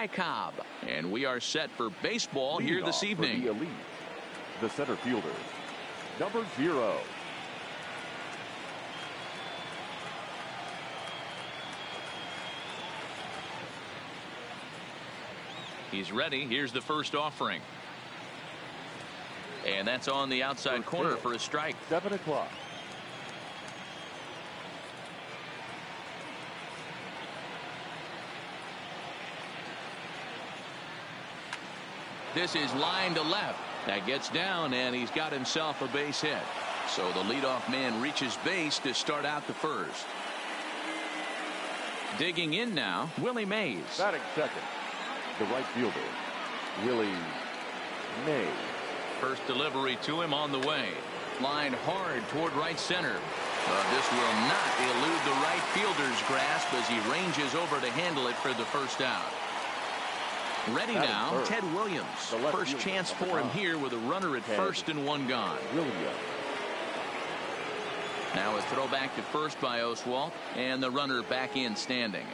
Ty Cobb. And we are set for baseball here this evening. For the Elite, the center fielder, number 0. He's ready. Here's the first offering. And that's on the outside corner for a strike. 7 o'clock. This is line to left. That gets down, and he's got himself a base hit. So the leadoff man reaches base to start out the first. Digging in now, Willie Mays. Batting second, the right fielder, Willie Mays. First delivery to him on the way. Line hard toward right center. But this will not elude the right fielder's grasp as he ranges over to handle it for the first out. Ready now, Ted Williams. First chance for him here with a runner at first and one gone. Now a throw back to first by Oswalt, and the runner back in standing.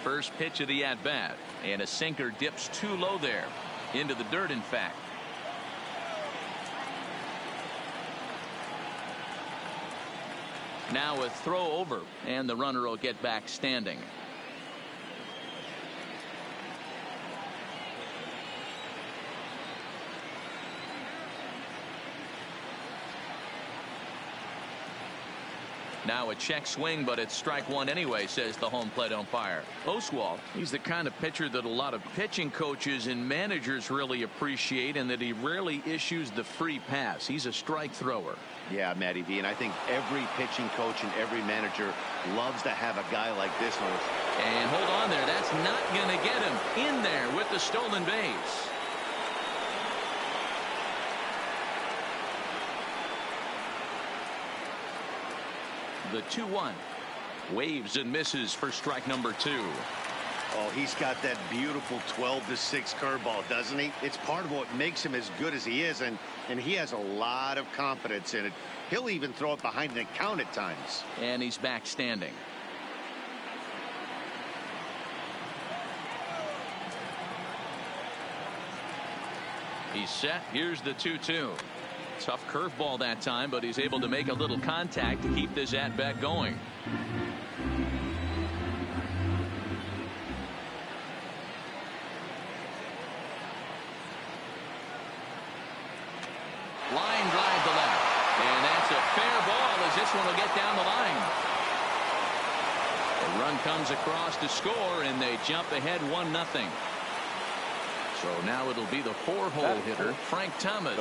First pitch of the at-bat, and a sinker dips too low there. Into the dirt, in fact. Now a throw over, and the runner will get back standing. Now a check swing, but it's strike one anyway, says the home plate umpire. Oswalt, he's the kind of pitcher that a lot of pitching coaches and managers really appreciate, and that he rarely issues the free pass. He's a strike thrower. Yeah, Matty V, and I think every pitching coach and every manager loves to have a guy like this one. And hold on there. That's not going to get him in there with the stolen base. The 2-1. Waves and misses for strike number 2. Oh, he's got that beautiful 12-6 curveball, doesn't he? It's part of what makes him as good as he is, and he has a lot of confidence in it. He'll even throw it behind an count at times. And he's back standing. He's set. Here's the 2-2. Tough curveball that time, but he's able to make a little contact to keep this at-bat going. Line drive to left. And that's a fair ball as this one will get down the line. The run comes across to score, and they jump ahead 1-0. So now it'll be the 4-hole hitter, Frank Thomas.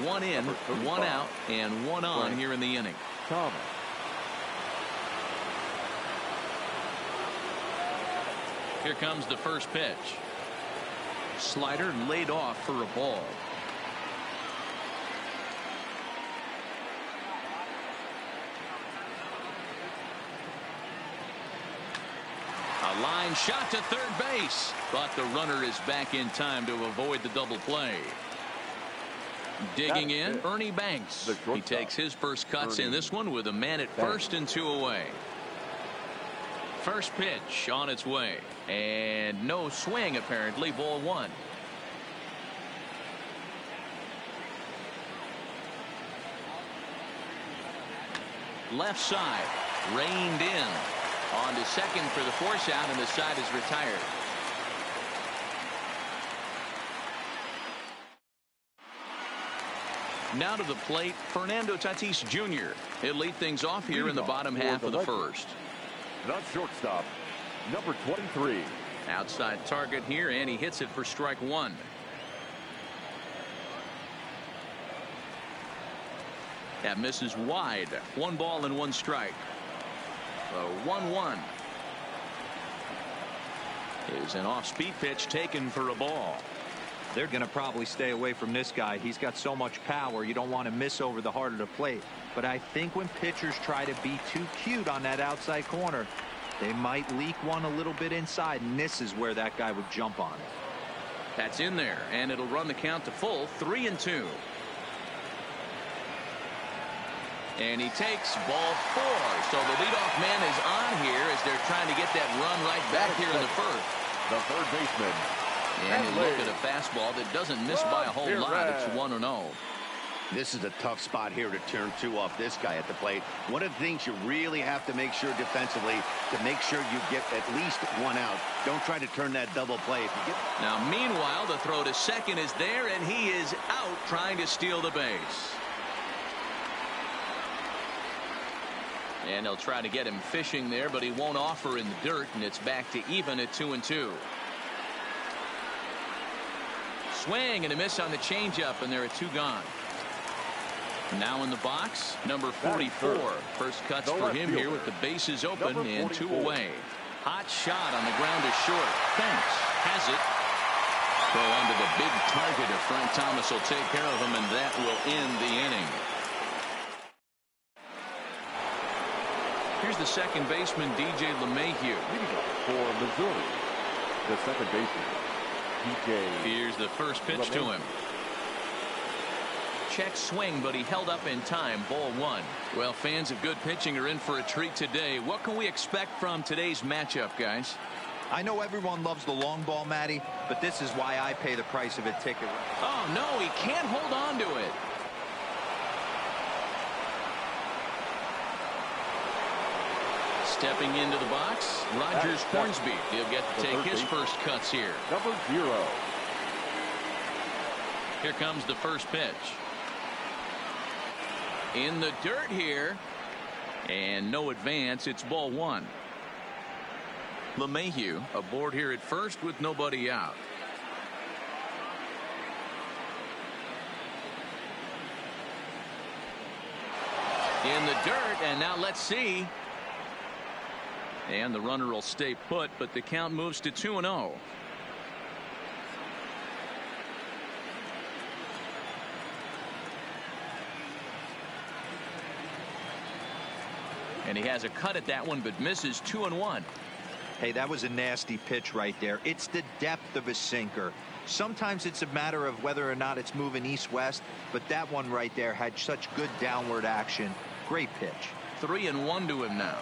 One in, one out, and one on here in the inning. Thomas. Here comes the first pitch. Slider laid off for a ball. A line shot to third base, but the runner is back in time to avoid the double play. Digging in, Ernie Banks. He takes his first cuts in this one with a man at first and 2 away. First pitch on its way, and no swing apparently. Ball 1. Left side, reined in. On to second for the force out, and the side is retired. Now to the plate, Fernando Tatis Jr. He'll lead things off here in the bottom half of the first. Not shortstop, number 23. Outside target here, and he hits it for strike 1. That misses wide. 1 ball and 1 strike. The 1-1 is an off-speed pitch taken for a ball. They're going to probably stay away from this guy. He's got so much power. You don't want to miss over the heart of the plate. But I think when pitchers try to be too cute on that outside corner, they might leak one a little bit inside, and this is where that guy would jump on it. That's in there, and it'll run the count to full. 3-2. And he takes ball 4. So the leadoff man is on here as they're trying to get that run right back here in the first. The third baseman. And you look at a fastball that doesn't miss by a whole lot. It's 1-0. This is a tough spot here to turn 2 off this guy at the plate. One of the things you really have to make sure defensively to make sure you get at least 1 out. Don't try to turn that double play. If you get... Now, meanwhile, the throw to second is there, and he is out trying to steal the base. And they'll try to get him fishing there, but he won't offer in the dirt, and it's back to even at 2-2. Swing and a miss on the changeup, and there are 2 gone. Now in the box, number 44. First cuts for him here with the bases open and 2 away. Hot shot on the ground to short. Fence has it. Throw onto the big target of Frank Thomas will take care of him, and that will end the inning. Here's the second baseman, DJ LeMahieu. For Missouri, the second baseman, DJ. Here's the first pitch to him. Check swing, but he held up in time. Ball 1. Well, fans of good pitching are in for a treat today. What can we expect from today's matchup, guys? I know everyone loves the long ball, Matty, but this is why I pay the price of a ticket. Oh, no, he can't hold on to it. Stepping into the box, Rogers Hornsby. He'll get to take his first cuts here. Number 0. Here comes the first pitch. In the dirt here, and no advance. It's ball 1. LeMahieu aboard here at first with nobody out. In the dirt, and now let's see. And the runner will stay put, but the count moves to 2-0. And he has a cut at that one, but misses 2-1. Hey, that was a nasty pitch right there. It's the depth of a sinker. Sometimes it's a matter of whether or not it's moving east-west, but that one right there had such good downward action. Great pitch. 3-1 to him now.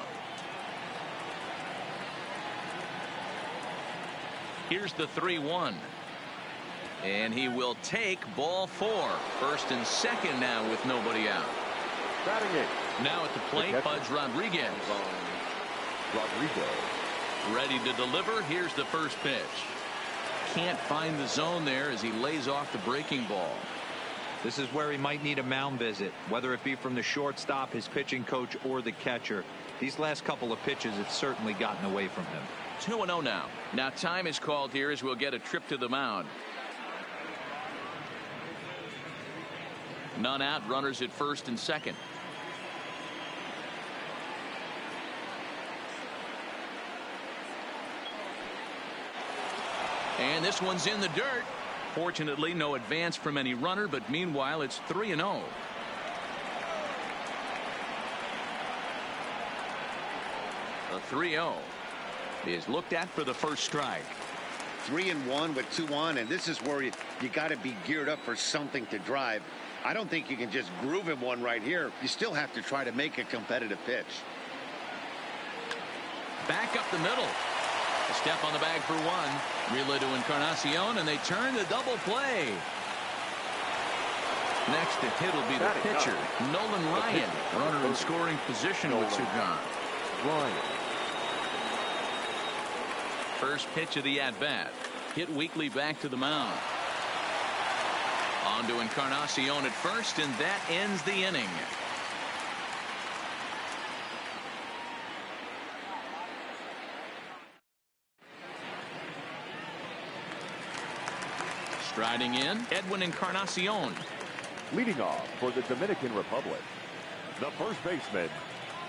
Here's the 3-1. And he will take ball 4. First and second now with nobody out. Batting it. Now at the plate, Pudge Rodriguez. Ready to deliver. Here's the first pitch. Can't find the zone there as he lays off the breaking ball. This is where he might need a mound visit, whether it be from the shortstop, his pitching coach, or the catcher. These last couple of pitches have certainly gotten away from him. 2-0 now. Now time is called here as we'll get a trip to the mound. None out. Runners at first and second. And this one's in the dirt. Fortunately, no advance from any runner, but meanwhile, it's 3-0. The 3-0 is looked at for the first strike. 3-1 with 2 on, and this is where you got to be geared up for something to drive. I don't think you can just groove him one right here. You still have to try to make a competitive pitch. Back up the middle. A step on the bag for 1. Relay to Encarnacion, and they turn the double play. Next to hit will be the pitcher, Nolan Ryan. Runner in scoring position with 2 gone. Ryan. First pitch of the at-bat. Hit weakly back to the mound. On to Encarnacion at first, and that ends the inning. Striding in, Edwin Encarnacion. Leading off for the Dominican Republic, the first baseman,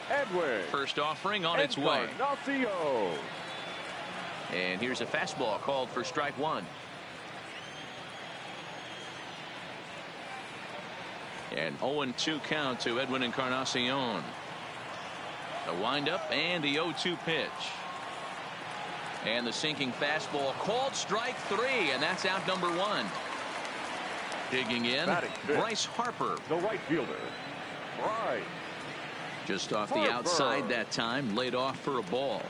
Edwin. First offering on its way. Encarnacion. And here's a fastball called for strike 1. And 0-2 count to Edwin Encarnacion. The windup and the 0-2 pitch. And the sinking fastball called strike 3, and that's out number 1. Digging in, Bryce Harper. The right fielder, Bryce Just off the outside that time, laid off for a ball.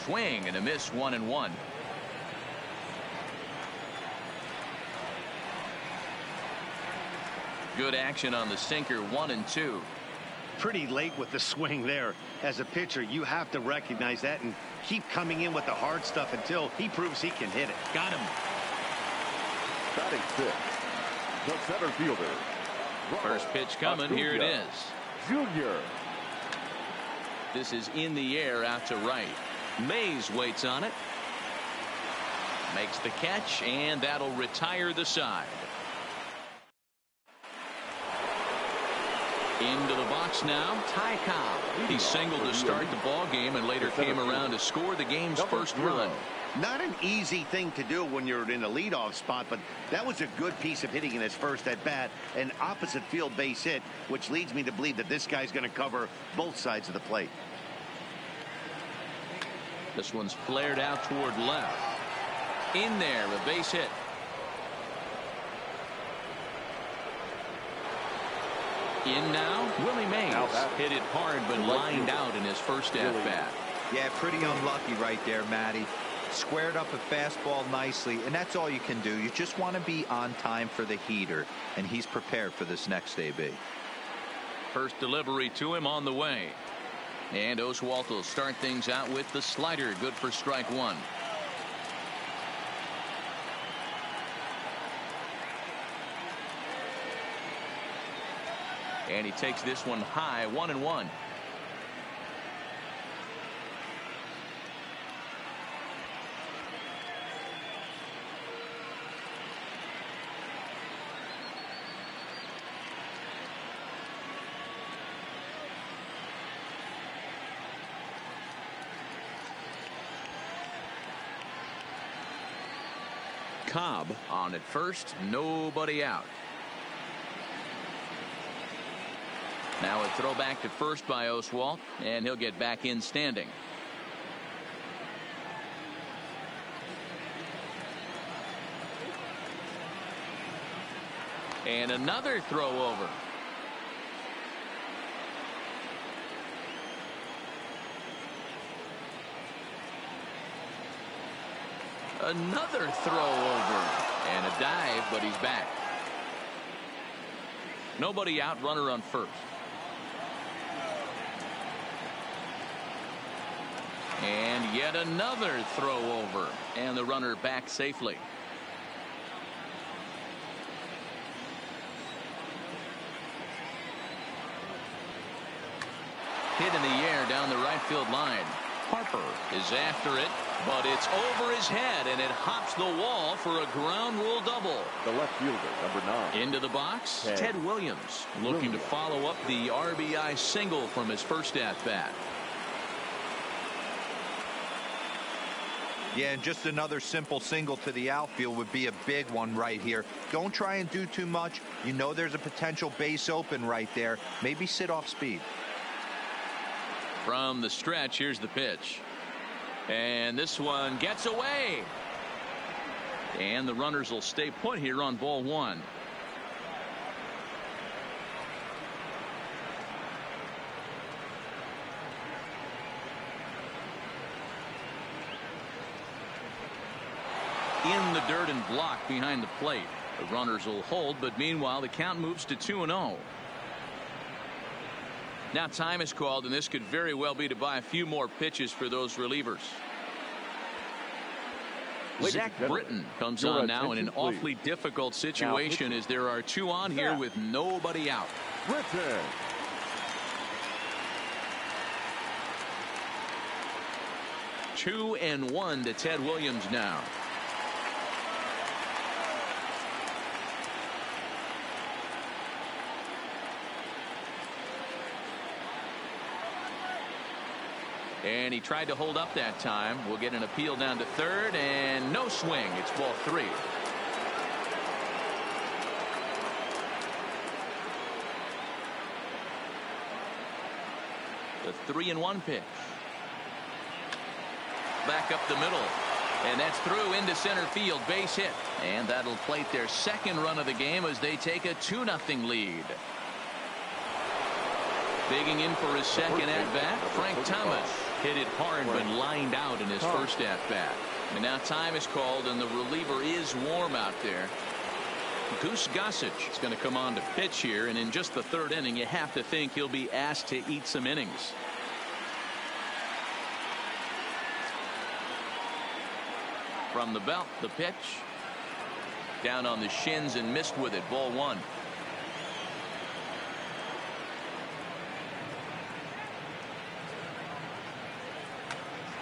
Swing and a miss, 1-1. Good action on the sinker, 1-2. Pretty late with the swing there. As a pitcher, you have to recognize that and keep coming in with the hard stuff until he proves he can hit it. Got him. Batting sixth, the center fielder. First pitch coming. Here it is. Junior. This is in the air out to right. Mays waits on it. Makes the catch, and that'll retire the side. Into the box now, Ty Cobb. He singled to start the ball game and later came around to score the game's first run. Not an easy thing to do when you're in a leadoff spot, but that was a good piece of hitting in his first at bat. An opposite field base hit, which leads me to believe that this guy's going to cover both sides of the plate. This one's flared out toward left. In there, a base hit. In now, Willie Mays hit it hard but lined out in his first at bat. Yeah, pretty unlucky right there, Matty. Squared up a fastball nicely, and that's all you can do. You just want to be on time for the heater, and he's prepared for this next AB. First delivery to him on the way. And Oswalt will start things out with the slider, good for strike one. And he takes this one high, 1-1. Cobb on at first, nobody out. Now a throw back to first by Oswalt, and he'll get back in standing. And another throw over. Another throw over and a dive, but he's back. Nobody out, runner on first. And yet another throw over, and the runner back safely. Hit in the air down the right field line. Harper is after it, but it's over his head, and it hops the wall for a ground rule double. The left fielder, number 9. Into the box, Ted Williams, looking to follow up the RBI single from his first at-bat. Yeah, and just another simple single to the outfield would be a big one right here. Don't try and do too much. You know there's a potential base open right there. Maybe sit off speed. From the stretch, here's the pitch. And this one gets away. And the runners will stay put here on ball one. In the dirt and block behind the plate. The runners will hold, but meanwhile the count moves to 2-0. Now time is called, and this could very well be to buy a few more pitches for those relievers. Zach Britton comes on now in an awfully difficult situation as there are two on here with nobody out. Britton. Two and one to Ted Williams now. And he tried to hold up that time. We'll get an appeal down to third, and no swing. It's ball three. The 3-1 pitch. Back up the middle. And that's through into center field, base hit. And that'll plate their second run of the game as they take a 2-0 lead. Digging in for his second at-bat, Frank Thomas. Hit it hard but lined out in his first at-bat. And now time is called and the reliever is warm out there. Goose Gossage is going to come on to pitch here, and in just the third inning you have to think he'll be asked to eat some innings. From the belt, the pitch. Down on the shins and missed with it. Ball one.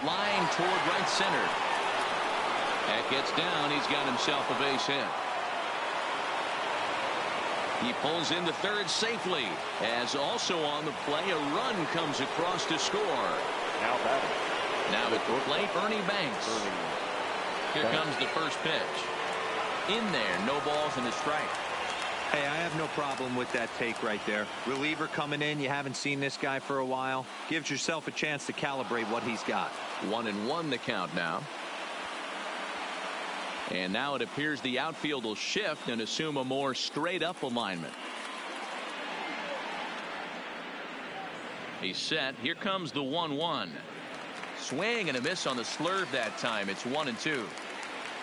Line toward right center. That gets down. He's got himself a base hit. He pulls into third safely, as also on the play a run comes across to score. Now batting. Now at the plate, Ernie Banks. Here comes the first pitch. In there, no balls and a strike. Hey, I have no problem with that take right there. Reliever coming in, you haven't seen this guy for a while. Gives yourself a chance to calibrate what he's got. 1-1 the count now. And now it appears the outfield will shift and assume a more straight up alignment. He's set. Here comes the 1-1. Swing and a miss on the slurve that time. It's 1-2.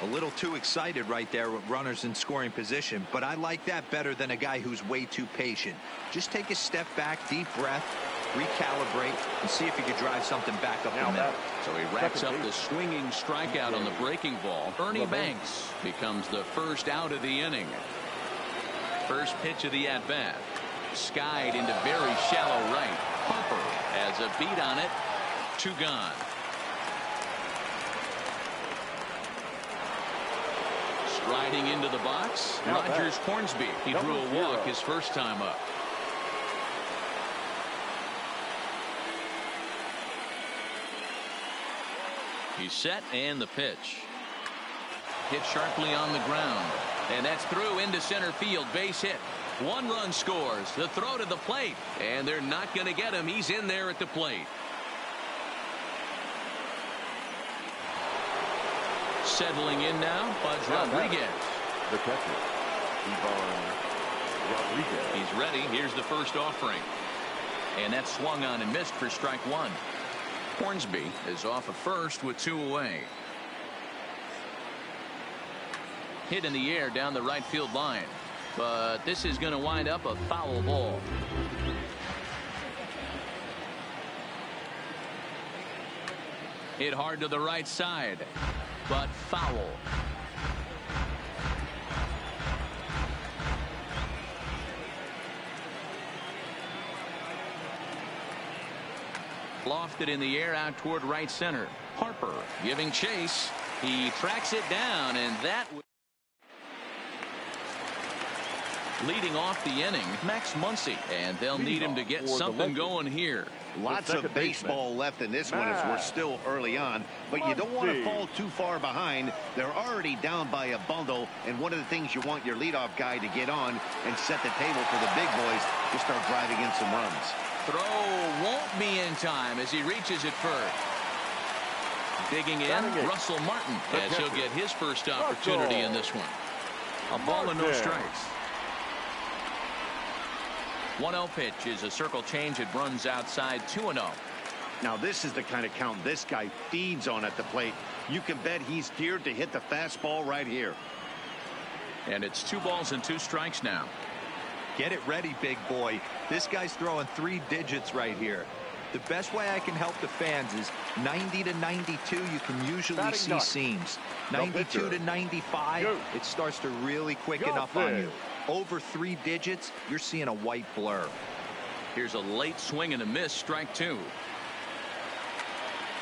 A little too excited right there with runners in scoring position, but I like that better than a guy who's way too patient. Just take a step back, deep breath, recalibrate, and see if you could drive something back up the middle. So he racks up the swinging strikeout on the breaking ball. Ernie Banks becomes the first out of the inning. First pitch of the at-bat. Skied into very shallow right. Pumper has a beat on it. 2 gone. Striding into the box, Rogers Hornsby. He drew a walk his first time up. He's set, and the pitch. Hit sharply on the ground. And that's through into center field. Base hit. 1 run scores. The throw to the plate. And they're not going to get him. He's in there at the plate. Settling in now, Budge Rodriguez. The catcher, Ivan Rodriguez. He's ready. Here's the first offering. And that swung on and missed for strike 1. Hornsby is off at first with 2 away. Hit in the air down the right field line. But this is going to wind up a foul ball. Hit hard to the right side, but foul. Lofted in the air out toward right center. Harper giving chase. He tracks it down, and that leading off the inning, Max Muncy, and they'll need him to get something going here. Lots of baseball left in this one as we're still early on, but you don't want to fall too far behind. They're already down by a bundle, and one of the things you want your leadoff guy to get on and set the table for the big boys to start driving in some runs. Throw won't be in time as he reaches it first. Digging in, Russell Martin, as he'll get his first opportunity in this one. A ball and no strikes. 1-0 pitch is a circle change. It runs outside. 2-0. Now this is the kind of count this guy feeds on at the plate. You can bet he's geared to hit the fastball right here. And it's 2 balls and 2 strikes now. Get it ready, big boy. This guy's throwing 3 digits right here. The best way I can help the fans is 90 to 92. You can usually see seams. 92 to 95, it starts to really quicken up on you. Over 3 digits, you're seeing a white blur. Here's a late swing and a miss. Strike 2.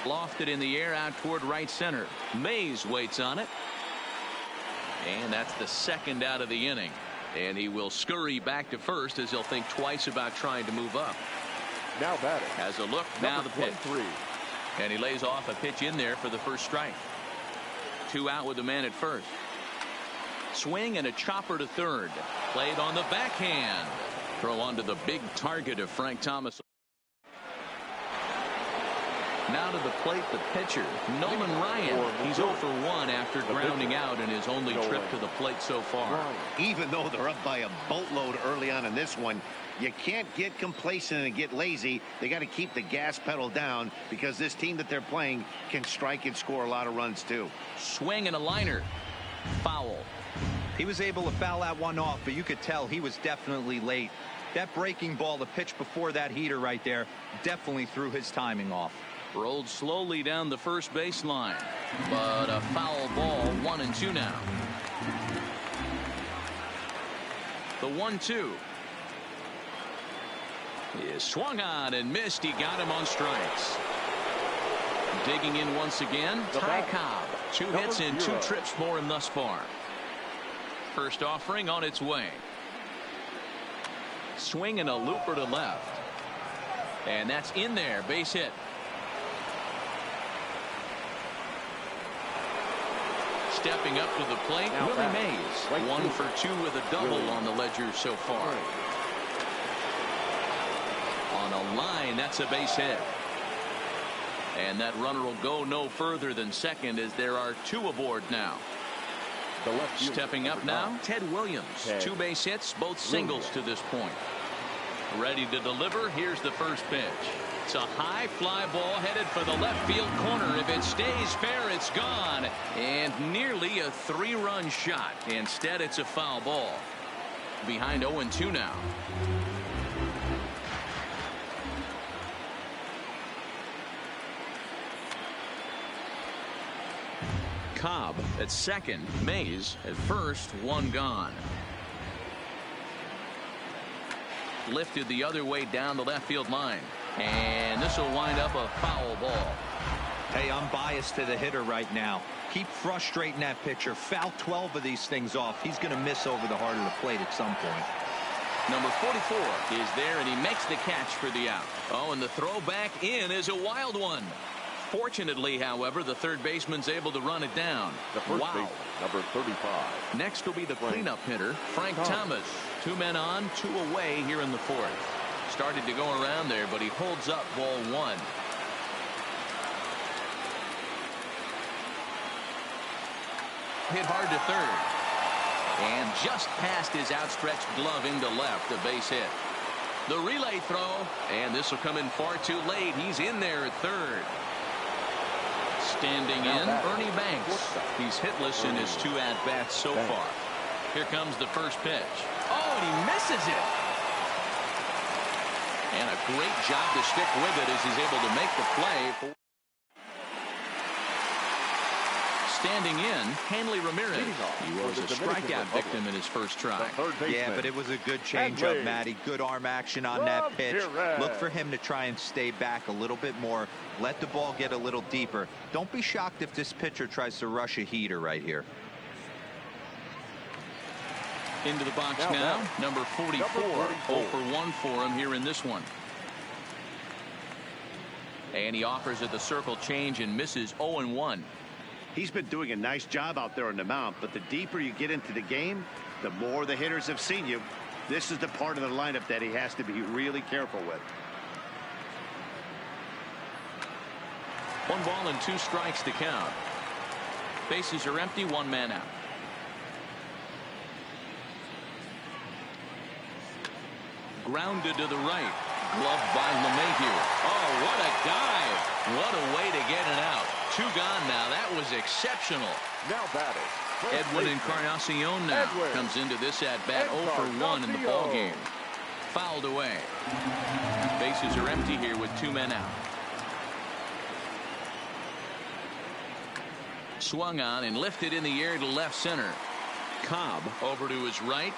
Lofted in the air out toward right center. Mays waits on it. And that's the second out of the inning. And he will scurry back to first as he'll think twice about trying to move up. Now batting. Has a look. Now the pitch. And he lays off a pitch in there for the first strike. 2 out with the man at first. Swing and a chopper to third. Played on the backhand. Throw onto the big target of Frank Thomas. Now to the plate, the pitcher, Nolan Ryan. He's 0 for 1 after grounding out in his only trip to the plate so far. Even though they're up by a boatload early on in this one, you can't get complacent and get lazy. They got to keep the gas pedal down because this team that they're playing can strike and score a lot of runs too. Swing and a liner. Foul. He was able to foul that one off, but you could tell he was definitely late. That breaking ball, the pitch before that heater right there, definitely threw his timing off. Rolled slowly down the first baseline, but a foul ball. 1-2 now. The 1-2 is swung on and missed. He got him on strikes. Digging in once again, Ty Cobb. 2 hits and 2 trips for him thus far. First offering on its way. Swing and a looper to left, and that's in there. Base hit. Stepping up to the plate, Willie Mays. 1 for 2 with a double on the ledger so far. On a line, that's a base hit. And that runner will go no further than second as there are 2 aboard now. Stepping up now, Ted Williams. 2 base hits, both singles to this point. Ready to deliver. Here's the first pitch. It's a high fly ball headed for the left field corner. If it stays fair, it's gone. And nearly a 3-run shot. Instead, it's a foul ball. Behind 0-2 now. Cobb at second, Mays at first, 1 gone. Lifted the other way down the left field line, and this will wind up a foul ball. Hey, I'm biased to the hitter right now. Keep frustrating that pitcher. Foul 12 of these things off. He's going to miss over the heart of the plate at some point. Number 44 is there, and he makes the catch for the out. Oh, and the throw back in is a wild one. Fortunately, however, the third baseman's able to run it down. The first baseman, number 35. Next will be the cleanup hitter, Frank Thomas. 2 men on, 2 away here in the 4th. Started to go around there, but he holds up ball 1. Hit hard to third. And just past his outstretched glove into left, a base hit. The relay throw, and this will come in far too late. He's in there at third. Standing in, Ernie Banks. He's hitless in his 2 at-bats so far. Here comes the first pitch. Oh, and he misses it. And a great job to stick with it as he's able to make the play. Standing in, Hanley Ramirez. He was a strikeout victim in his first try. Yeah, but it was a good changeup, Matty. Good arm action on that pitch. Look for him to try and stay back a little bit more. Let the ball get a little deeper. Don't be shocked if this pitcher tries to rush a heater right here. Into the box now, number 44. 0 for 1 for him here in this one. And he offers at the circle change and misses 0-1. He's been doing a nice job out there on the mound, but the deeper you get into the game, the more the hitters have seen you. This is the part of the lineup that he has to be really careful with. 1 ball and 2 strikes to count. Bases are empty, 1 man out. Grounded to the right. Gloved by LeMahieu. Oh, what a dive. What a way to get it out. 2 gone now. That was exceptional. Now batting. Edwin Encarnacion now comes into this at-bat 0 for 1 in the ballgame. Fouled away. Bases are empty here with 2 men out. Swung on and lifted in the air to left center. Cobb over to his right.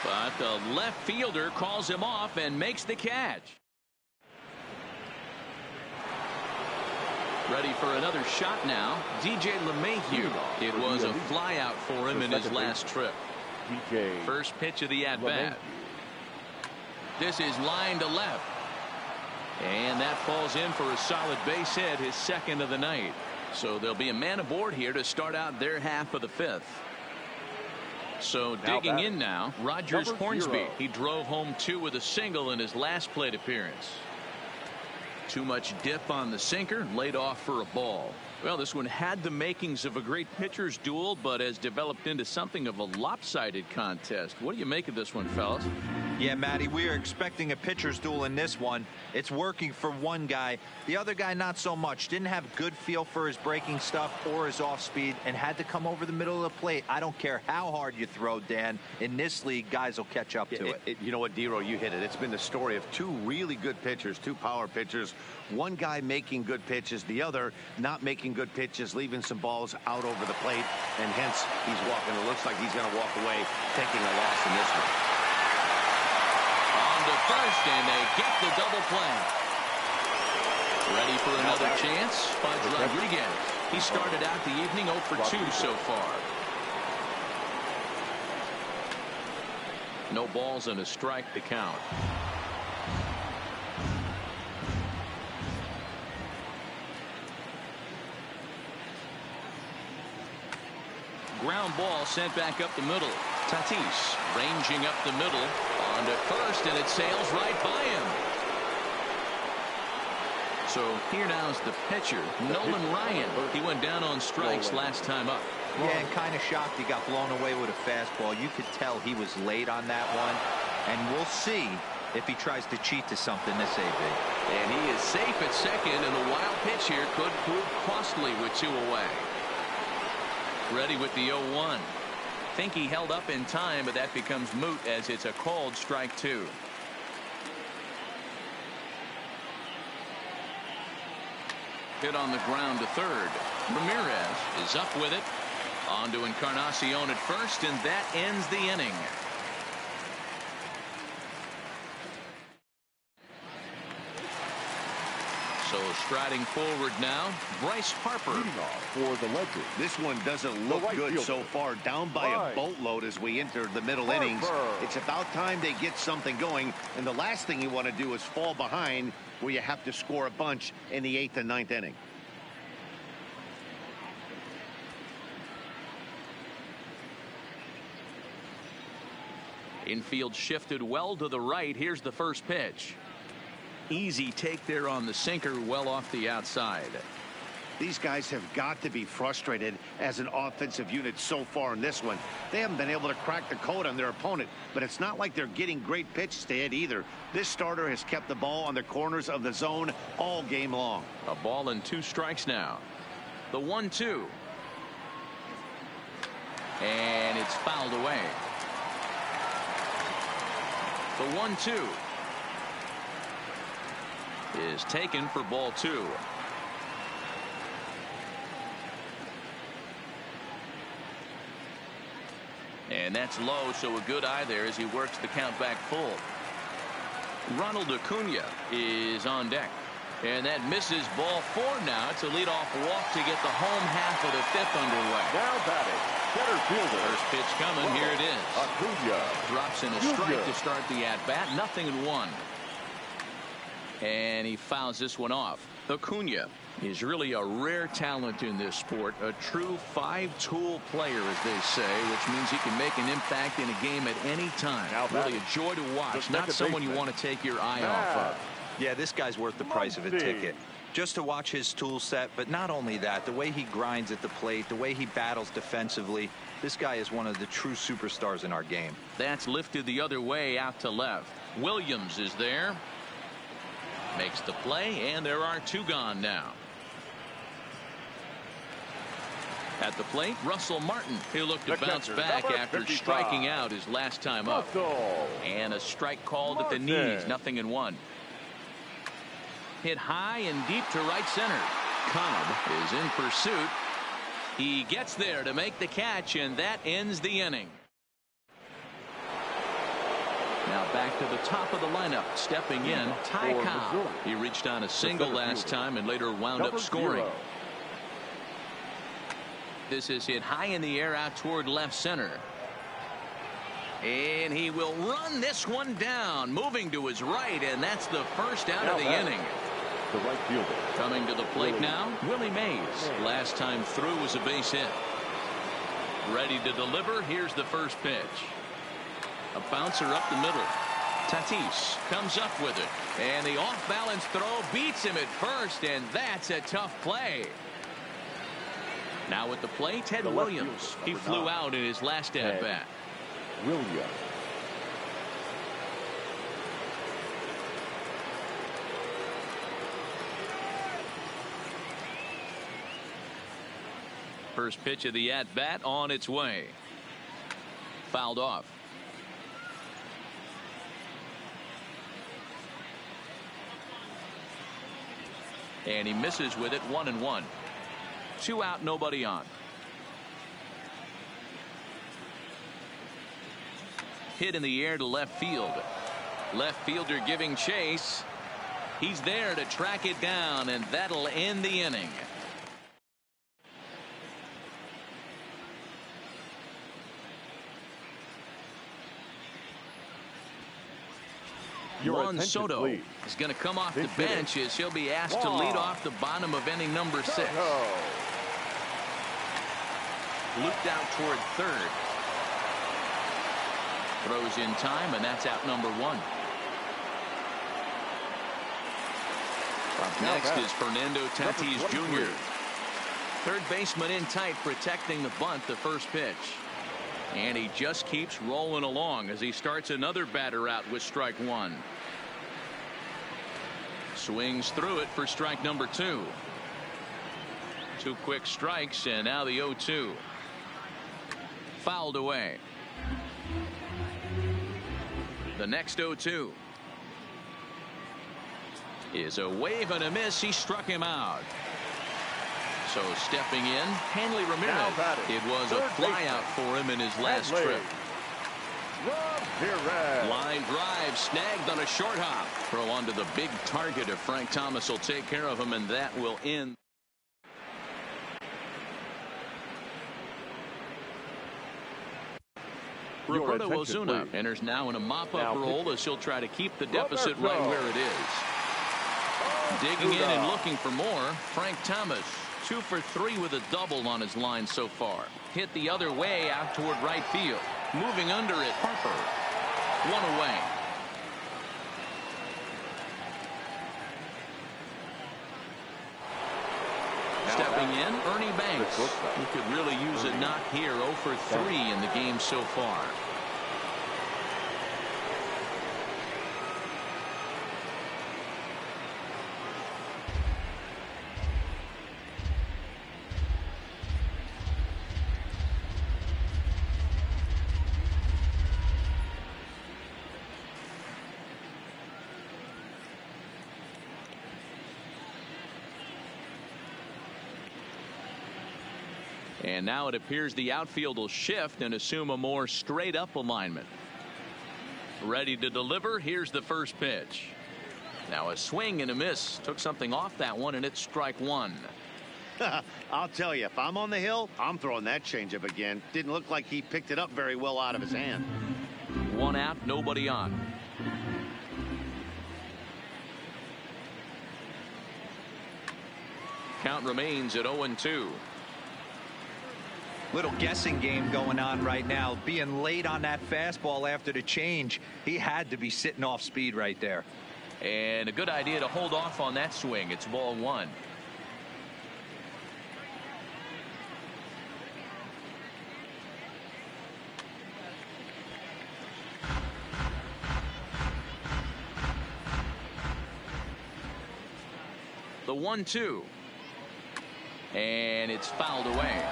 But the left fielder calls him off and makes the catch. Ready for another shot now. DJ LeMahieu. It was a fly out for him in his last trip. First pitch of the at-bat. This is line to left. And that falls in for a solid base hit, his 2nd of the night. So there'll be a man aboard here to start out their half of the 5th. So digging in now, Rogers Hornsby. He drove home 2 with a single in his last plate appearance. Too much dip on the sinker, laid off for a ball. Well, this one had the makings of a great pitcher's duel, but has developed into something of a lopsided contest. What do you make of this one, fellas? Yeah, Matty, we are expecting a pitcher's duel in this one. It's working for one guy. The other guy, not so much. Didn't have good feel for his breaking stuff or his off speed and had to come over the middle of the plate. I don't care how hard you throw, Dan. In this league, guys will catch up to it. You know what, Dero, you hit it. It's been the story of two really good pitchers, two power pitchers. One guy making good pitches, the other not making good pitches, leaving some balls out over the plate, and hence he's walking. It looks like he's going to walk away taking a loss in this one. On to first, and they get the double play. Ready for another chance? Fudge Rodriguez. He started out the evening 0 for 2 so far. No balls and a strike to count. Ground ball sent back up the middle. Tatis ranging up the middle. On to first, and it sails right by him. So here now is the pitcher, Nolan Ryan. He went down on strikes last time up. Yeah, and kind of shocked he got blown away with a fastball. You could tell he was late on that one. And we'll see if he tries to cheat to something this AB. And he is safe at second, and the wild pitch here could prove costly with 2 away. Ready with the 0-1. Think he held up in time, but that becomes moot as it's a called strike 2. Hit on the ground to third. Ramirez is up with it. On to Encarnacion at first, and that ends the inning. So striding forward now, Bryce Harper. For the Legends. This one doesn't look good so far. Down by a boatload as we enter the middle innings. It's about time they get something going. And the last thing you want to do is fall behind where you have to score a bunch in the 8th and 9th inning. Infield shifted well to the right. Here's the first pitch. Easy take there on the sinker, well off the outside. These guys have got to be frustrated as an offensive unit so far in this one. They haven't been able to crack the code on their opponent, but it's not like they're getting great pitches to hit either. This starter has kept the ball on the corners of the zone all game long. A ball and 2 strikes now. The 1-2. And it's fouled away. The 1-2 is taken for ball 2. And that's low, so a good eye there as he works the count back full. Ronald Acuna is on deck. And that misses ball 4 now. It's a leadoff walk to get the home half of the 5th underway. Now batting, center fielder. First pitch coming. Here it is. Acuna. Drops in a strike to start the at-bat. 0-1. And he fouls this one off. Acuna is really a rare talent in this sport. A true 5-tool player, as they say, which means he can make an impact in a game at any time. Really a joy to watch. Not someone you want to take your eye off of. Yeah, this guy's worth the price of a ticket. Just to watch his tool set, but not only that, the way he grinds at the plate, the way he battles defensively, this guy is one of the true superstars in our game. That's lifted the other way out to left. Williams is there. Makes the play, and there are 2 gone now. At the plate, Russell Martin. He'll look to bounce back after striking out his last time up. And a strike called at the knees. 0-1. Hit high and deep to right center. Cobb is in pursuit. He gets there to make the catch, and that ends the inning. Now back to the top of the lineup. Stepping in, Ty Cobb. He reached on a single last time and later wound up scoring. This is hit high in the air out toward left center. And he will run this one down, moving to his right, and that's the first out of the inning. The right fielder. Coming to the plate now, Willie Mays. Last time through was a base hit. Ready to deliver. Here's the first pitch. A bouncer up the middle. Tatis comes up with it, and the off-balance throw beats him at first, and that's a tough play. Now at the plate, Ted Williams. He flew out in his last at-bat. Williams. First pitch of the at-bat on its way. Fouled off. And he misses with it. 1-1. 2 out, nobody on. Hit in the air to left field. Left fielder giving chase. He's there to track it down, and that'll end the inning. Juan Soto is going to come off the bench as he'll be asked to lead off the bottom of inning number 6. Looped out toward third. Throws in time, and that's out number 1. Up next is Fernando Tatis Jr. Third baseman in tight, protecting the bunt, the first pitch. And he just keeps rolling along as he starts another batter out with strike 1. Swings through it for strike number 2. 2 quick strikes, and now the 0-2. Fouled away. The next 0-2 is a wave and a miss. He struck him out. So stepping in, Hanley Ramirez. It was a flyout for him in his last trip. Line drive snagged on a short hop. Throw onto the big target if Frank Thomas will take care of him, and that will end. Roberto Ozuna enters now in a mop-up role as he'll try to keep the deficit right where it is. Digging in and looking for more, Frank Thomas. 2 for 3 with a double on his line so far. Hit the other way out toward right field. Moving under it, Harper. 1 away. Stepping in, Ernie Banks. He could really use a knock here. 0 for 3 in the game so far. And now it appears the outfield will shift and assume a more straight up alignment. Ready to deliver. Here's the first pitch. Now a swing and a miss. Took something off that one, and it's strike 1. I'll tell you, if I'm on the hill, I'm throwing that changeup again. Didn't look like he picked it up very well out of his hand. 1 out, nobody on. Count remains at 0-2. Little guessing game going on right now. Being late on that fastball after the change, he had to be sitting off speed right there. And a good idea to hold off on that swing. It's ball 1. The 1-2. And it's fouled away.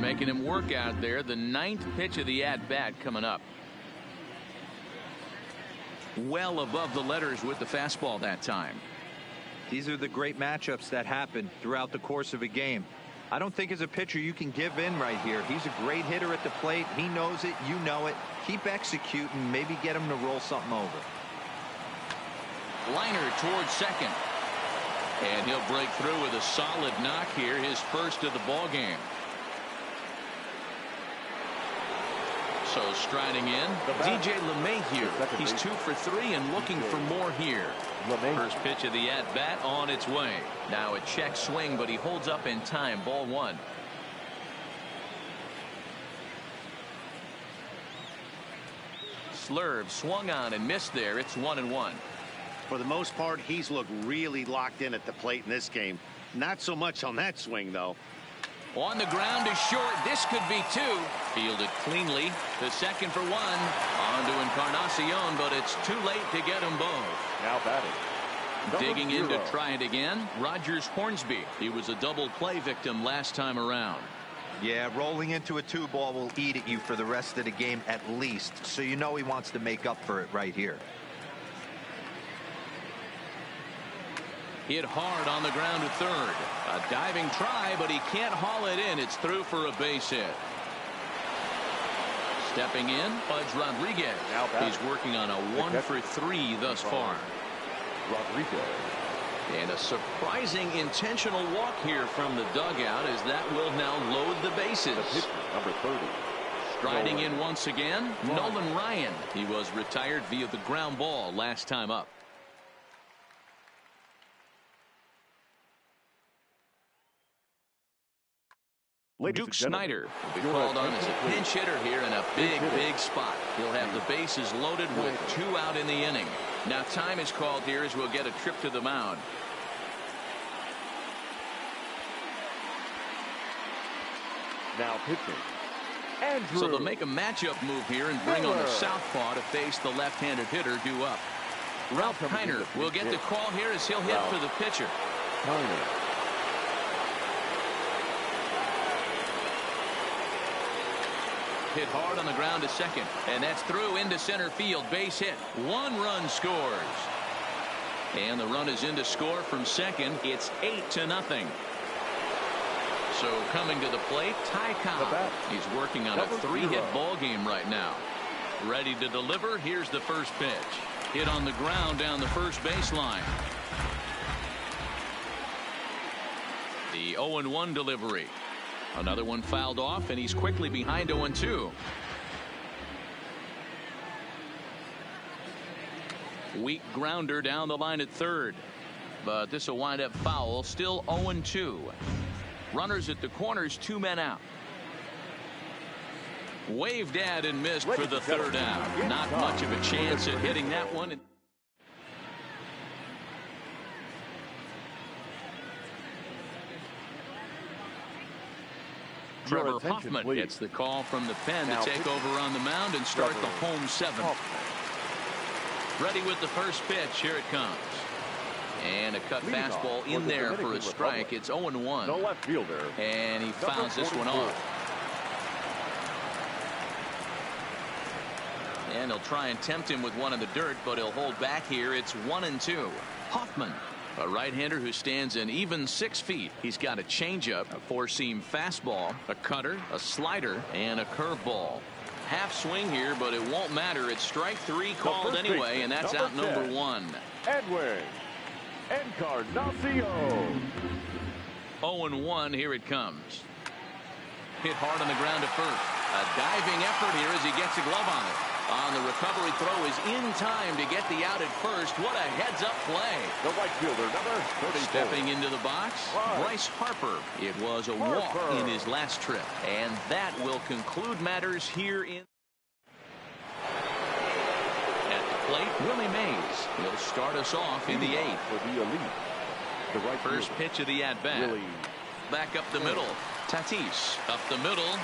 Making him work out there. The 9th pitch of the at-bat coming up. Well above the letters with the fastball that time. These are the great matchups that happen throughout the course of a game. I don't think as a pitcher you can give in right here. He's a great hitter at the plate. He knows it. You know it. Keep executing. Maybe get him to roll something over. Liner towards second. And he'll break through with a solid knock here. His first of the ball game. So striding in, DJ LeMahieu. He's 2 for 3 and looking for more here. First pitch of the at-bat on its way. Now a check swing, but he holds up in time. Ball 1. Slurve swung on and missed there. It's 1-1. For the most part, he's looked really locked in at the plate in this game. Not so much on that swing, though. On the ground is short. This could be 2. Fielded cleanly. The second for 1. On to Encarnacion, but it's too late to get them both. Now batting. Digging in to try it again. Rogers Hornsby. He was a double play victim last time around. Yeah, rolling into a 2-ball will eat at you for the rest of the game at least. So you know he wants to make up for it right here. Hit hard on the ground to third. A diving try, but he can't haul it in. It's through for a base hit. Stepping in, Pudge Rodriguez. He's working on a 1 for 3 thus far. Rodriguez. And a surprising intentional walk here from the dugout, as that will now load the bases. Number 30. Striding in once again, Nolan Ryan. He was retired via the ground ball last time up. Duke Snyder will be called on as a pinch hitter here in a big spot. He'll have the bases loaded with 2 out in the inning. Now time is called here as we'll get a trip to the mound. Now pitching. Andrew. So they'll make a matchup move here and bring on the southpaw to face the left-handed hitter due up. Ralph Kiner will get the call here as he'll hit for the pitcher. Hit hard on the ground to second, and that's through into center field. Base hit. 1 run scores. And the run is in to score from second. It's 8-0. So coming to the plate, Ty Cobb. He's working on a 3-hit ball game right now. Ready to deliver. Here's the first pitch. Hit on the ground down the first baseline. The 0-1 delivery. Another one fouled off, and he's quickly behind 0-2. Weak grounder down the line at third. But this will wind up foul. Still 0-2. Runners at the corners, 2 men out. Waved at and missed for the third out. Not much of a chance at hitting that one. Trevor Hoffman gets the call from the pen to take over on the mound and start the home 7th. Ready with the first pitch. Here it comes. And a cut fastball in there for a strike. It's 0-1. No left fielder. And he fouls this one off. And he'll try and tempt him with one in the dirt, but he'll hold back here. It's 1-2. Hoffman, a right-hander who stands in even 6 feet. He's got a changeup, a 4-seam fastball, a cutter, a slider, and a curveball. Half swing here, but it won't matter. It's strike 3 called anyway, and that's out number 1. Edwin Encarnacion. 0-1. Here it comes. Hit hard on the ground to first. A diving effort here as he gets a glove on it. On the recovery throw is in time to get the out at first. What a heads-up play. The right fielder, number 34. Stepping into the box, Bryce Harper. It was a walk in his last trip. And that will conclude matters here in. At the plate, Willie Mays. He'll start us off in the 8th. For the elite. The right first fielder. Pitch of the at-bat. Back up the middle. Tatis up the middle.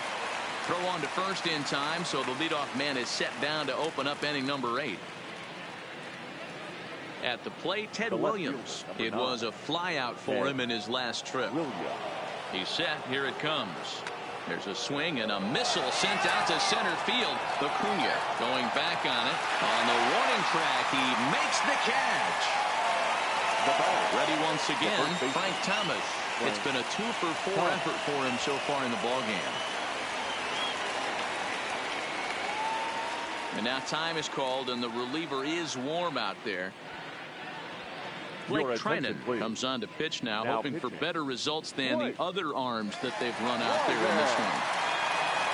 Throw on to first in time, so the leadoff man is set down to open up inning number 8. At the plate, Ted Williams. It was a flyout for him in his last trip. He's set. Here it comes. There's a swing and a missile sent out to center field. Acuna going back on it. On the warning track, he makes the catch. Ready once again, Frank Thomas. It's been a 2-for-4 effort for him so far in the ballgame. And now time is called, and the reliever is warm out there. Blake Trinan comes on to pitch now, hoping for better results than the other arms that they've run out there in this one.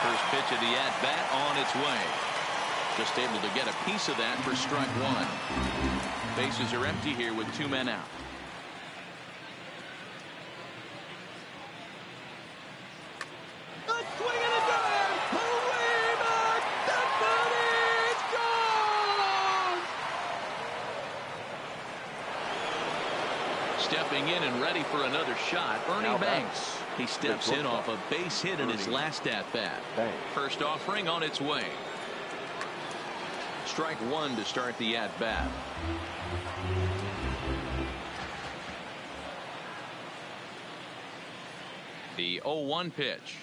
First pitch of the at-bat on its way. Just able to get a piece of that for strike one. Bases are empty here with 2 men out. A swing and a drive. Away back. That ball is gone. Stepping in and ready for another shot, Ernie Banks. He steps in off a base hit in his last at-bat. First offering on its way. Strike one to start the at-bat. The 0-1 pitch.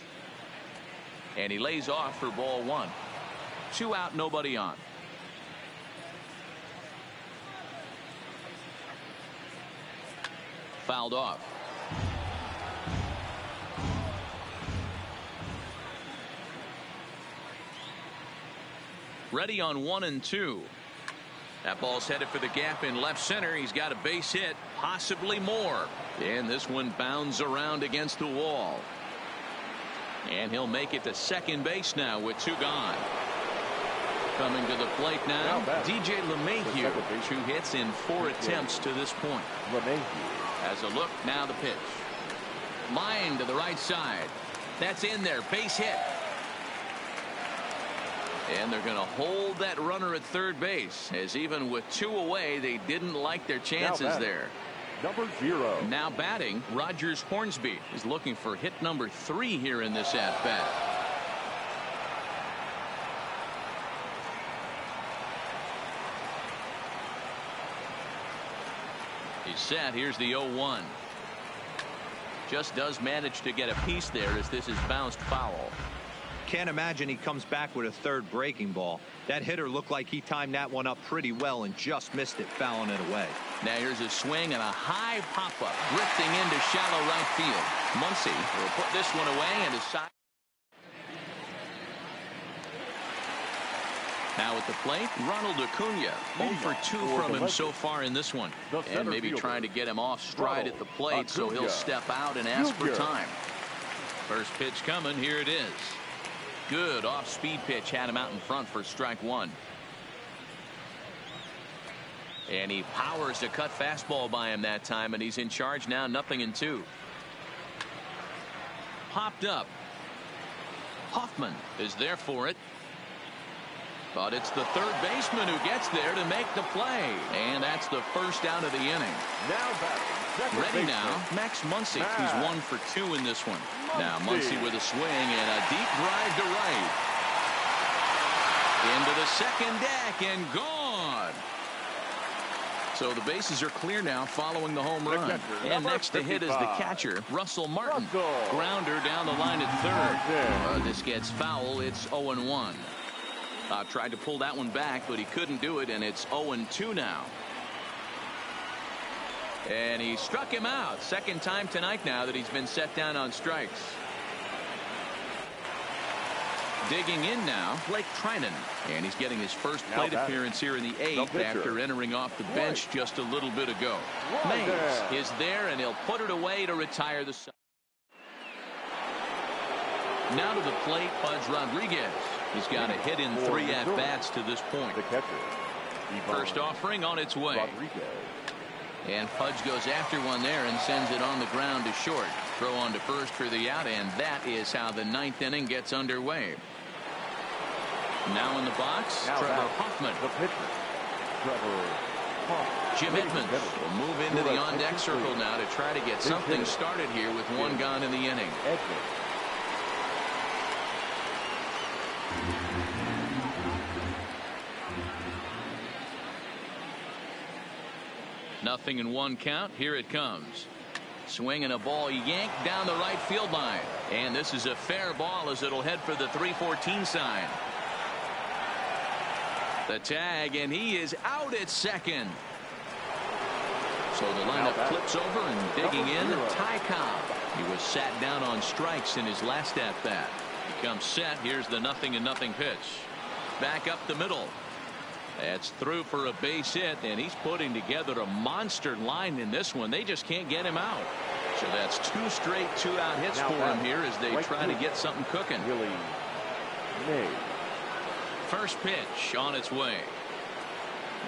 And he lays off for ball one. 2 out, nobody on. Fouled off. Ready on 1 and 2. That ball's headed for the gap in left center. He's got a base hit, possibly more. And this one bounds around against the wall. And he'll make it to second base now with 2 gone. Coming to the plate now, DJ LeMahieu. 2 hits in 4 attempts to this point. As a look, now the pitch. Line to the right side. That's in there, base hit. And they're going to hold that runner at third base, as even with 2 away, they didn't like their chances there. Number 0. Now batting, Rogers Hornsby is looking for hit number 3 here in this at-bat. He's set. Here's the 0-1. Just does manage to get a piece there as this is bounced foul. Can't imagine he comes back with a third breaking ball. That hitter looked like he timed that one up pretty well and just missed it, fouling it away. Now here's a swing and a high pop-up, drifting into shallow right field. Muncy will put this one away and decide. Now at the plate, Ronald Acuna. 0 for 2 from him so far in this one. And maybe trying to get him off stride at the plate so he'll step out and ask for time. First pitch coming. Here it is. Good off-speed pitch, had him out in front for strike one. And he powers a cut fastball by him that time, and he's in charge now, 0-2. Popped up. Hoffman is there for it. But it's the third baseman who gets there to make the play. And that's the first out of the inning. Now batting. Ready now, Max Muncy. He's 1 for 2 in this one. Now Muncy with a swing and a deep drive to right. Into the second deck and gone. So the bases are clear now following the home run. And next to hit is the catcher, Russell Martin. Grounder down the line at third. This gets foul. It's 0-1. Tried to pull that one back, but he couldn't do it, and it's 0-2 now. And he struck him out. Second time tonight now that he's been set down on strikes. Digging in now, Blake Trinan. And he's getting his first plate appearance here in the 8th after entering off the bench just a little bit ago. Mays is there, and he'll put it away to retire the side. Now to the plate, Pudge Rodriguez. He's got a hit in 3 at-bats to this point. The catcher. First offering on its way. And Pudge goes after one there and sends it on the ground to short. Throw on to first for the out, and that is how the 9th inning gets underway. Now in the box, Trevor Hoffman. The pitcher, Trevor Hoffman. Jim Edmonds will move into the on-deck circle now to try to get something started here with 1 gone in the inning. Edmonds. Nothing in 1 count. Here it comes. Swing and a ball yanked down the right field line. And this is a fair ball as it'll head for the 314 sign. The tag, and he is out at second. So the lineup flips over and digging in. Ty Cobb. He was sat down on strikes in his last at-bat. He comes set. Here's the 0-0 pitch. Back up the middle. That's through for a base hit, and he's putting together a monster line in this one. They just can't get him out. So that's 2 straight 2-out hits for him here as they try to get something cooking. May. First pitch on its way.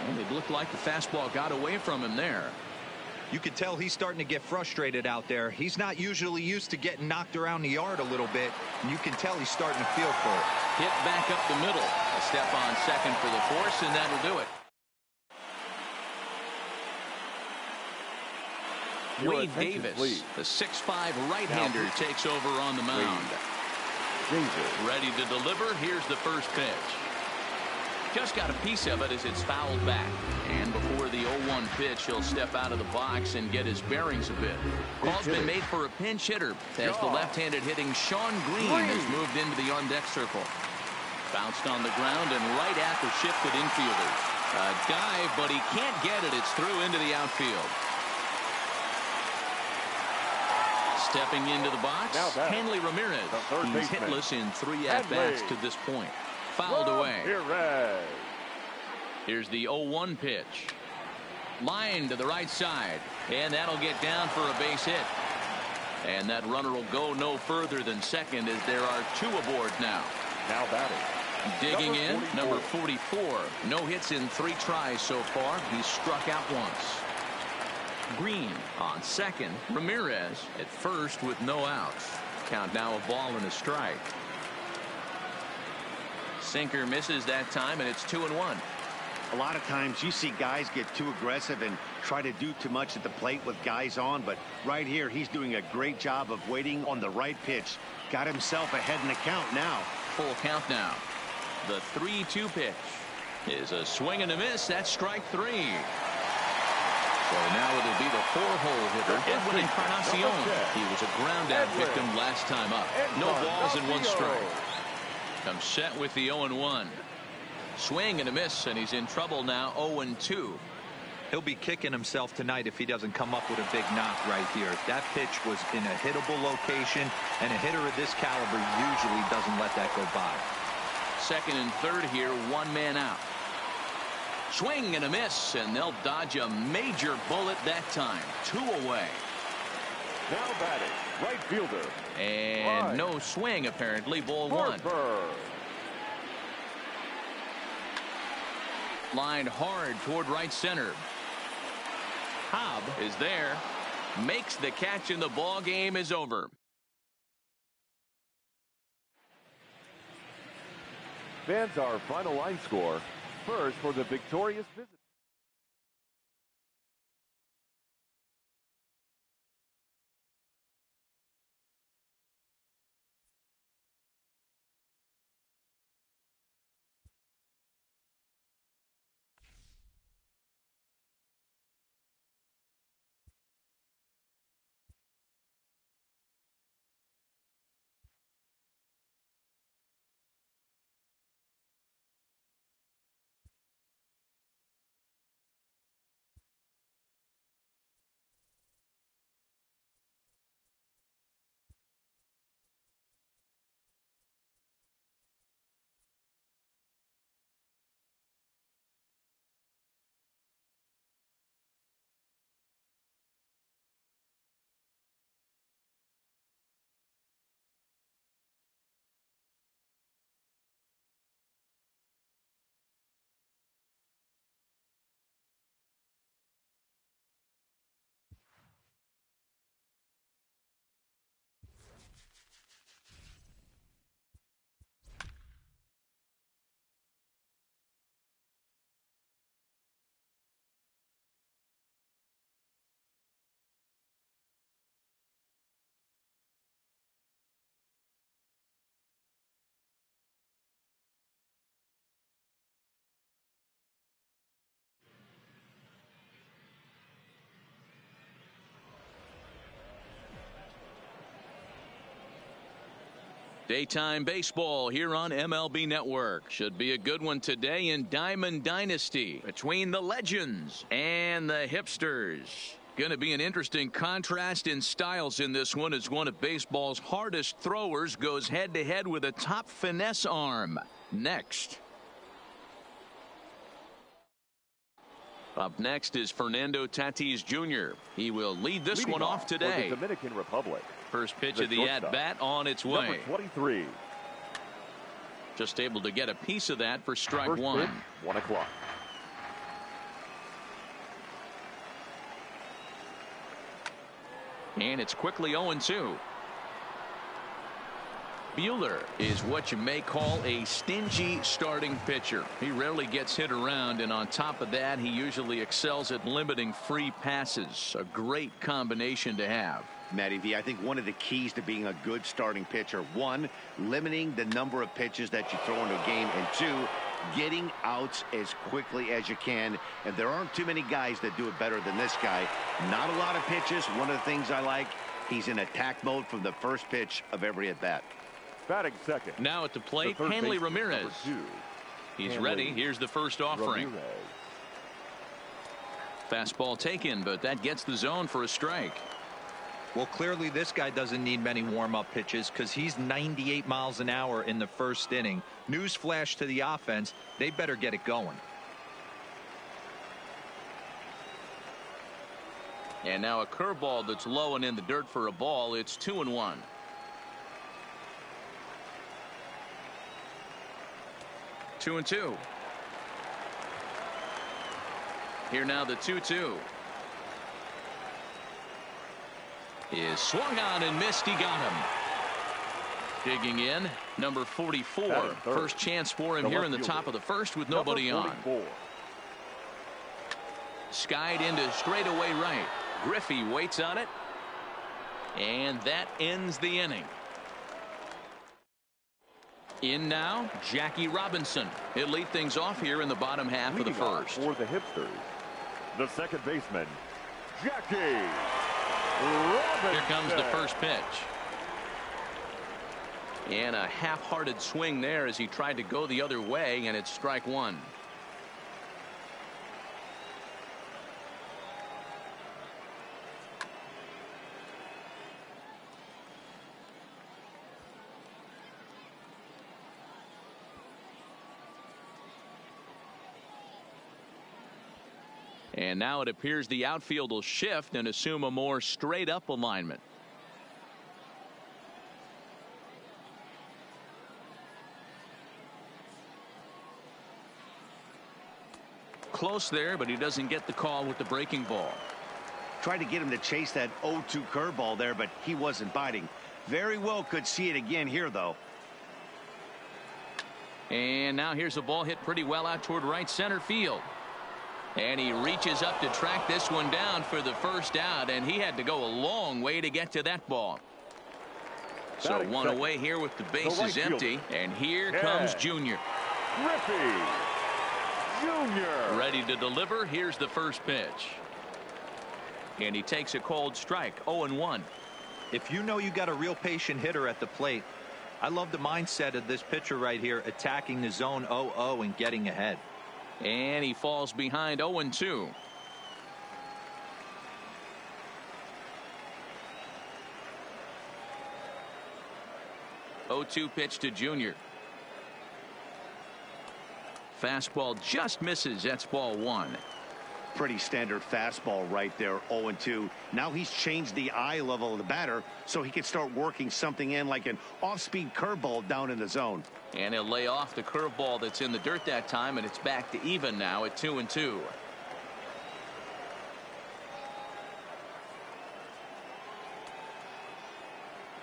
And it looked like the fastball got away from him there. You can tell he's starting to get frustrated out there. He's not usually used to getting knocked around the yard a little bit, and you can tell he's starting to feel for it. Hit back up the middle. A step on second for the force, and that'll do it. Your Wade attention, Davis, please. the 6'5" right-hander, takes over on the mound. Davis. Ready to deliver. Here's the first pitch. Just got a piece of it as it's fouled back. And before the 0-1 pitch, he'll step out of the box and get his bearings a bit. Call's been made for a pinch hitter as the left-handed hitting Sean Green has moved into the on-deck circle. Bounced on the ground and right at the shifted infielders. A dive, but he can't get it. It's through into the outfield. Stepping into the box, Hanley Ramirez. He's hitless in 3 at-bats to this point. Fouled away. Here's the 0-1 pitch. Line to the right side. And that'll get down for a base hit. And that runner will go no further than second as there are 2 aboard now. Now batting. Digging in, number 44. No hits in 3 tries so far. He's struck out once. Green on second. Ramirez at first with no outs. Count now a ball and a strike. Sinker misses that time, and it's 2-1. A lot of times you see guys get too aggressive and try to do too much at the plate with guys on, but right here he's doing a great job of waiting on the right pitch. Got himself ahead in the count now. Full count now. The 3-2 pitch is a swing and a miss. That's strike 3. So now it'll be the 4-hole hitter, Edwin Encarnacion. He was a ground-out victim last time up. No balls and 1 strike. Comes set with the 0-1. Swing and a miss, and he's in trouble now. 0-2. He'll be kicking himself tonight if he doesn't come up with a big knock right here. That pitch was in a hittable location, and a hitter of this caliber usually doesn't let that go by. Second and third here, 1 man out. Swing and a miss, and they'll dodge a major bullet that time. 2 away. Now batting, right fielder. And no swing, apparently. Ball 1. Lined hard toward right center. Cobb is there. Makes the catch, and the ball game is over. Fans, our final line score. First for the victorious visit. Daytime baseball here on MLB Network. Should be a good one today in Diamond Dynasty between the legends and the hipsters. Going to be an interesting contrast in styles in this one as one of baseball's hardest throwers goes head-to-head with a top finesse arm. Next. Up next is Fernando Tatis Jr. He will lead this one off today. For the Dominican Republic. First pitch of the at-bat on its way. Number 23. Just able to get a piece of that for strike First one. pitch, 1 o'clock. And it's quickly 0-2. Buehler is what you may call a stingy starting pitcher. He rarely gets hit around, and on top of that, he usually excels at limiting free passes. A great combination to have. Matty V, I think one of the keys to being a good starting pitcher, one, limiting the number of pitches that you throw into a game, and two, getting outs as quickly as you can. And there aren't too many guys that do it better than this guy. Not a lot of pitches. One of the things I like, he's in attack mode from the first pitch of every at bat. Batting second. Now at the plate, The third Hanley baseman, Ramirez. number 2. He's Hanley ready. Here's the first offering. Ramirez. Fastball taken, but that gets the zone for a strike. Well, clearly this guy doesn't need many warm-up pitches because he's 98 miles an hour in the first inning. Newsflash to the offense, they better get it going. And now a curveball that's low and in the dirt for a ball. It's 2-1. Two and two. Here now the 2-2. Is swung on and missed. He got him. Digging in, number 44. First chance for him here in the top of the first with nobody on. Skied into straightaway right. Griffey waits on it. And that ends the inning. In now, Jackie Robinson. He'll lead things off here in the bottom half of the first. For the hipsters, the second baseman, Jackie Robinson. Here comes the first pitch. And a half-hearted swing there as he tried to go the other way, and it's strike one. And now it appears the outfield will shift and assume a more straight up alignment. Close there, but he doesn't get the call with the breaking ball. Tried to get him to chase that 0-2 curveball there, but he wasn't biting. Very well could see it again here, though. And now here's a ball hit pretty well out toward right center field. And he reaches up to track this one down for the first out, and he had to go a long way to get to that ball. So one away here with the bases empty, and here comes Junior. Griffey Junior. Ready to deliver. Here's the first pitch. And he takes a cold strike. 0-1. If you know you got a real patient hitter at the plate, I love the mindset of this pitcher right here, attacking the zone 0-0 and getting ahead. And he falls behind 0-2. Oh-2 pitch to Junior. Fastball just misses. That's ball one. Pretty standard fastball right there. 0-2. Now he's changed the eye level of the batter so he can start working something in like an off-speed curveball down in the zone. And he'll lay off the curveball that's in the dirt that time, and it's back to even now at 2-2.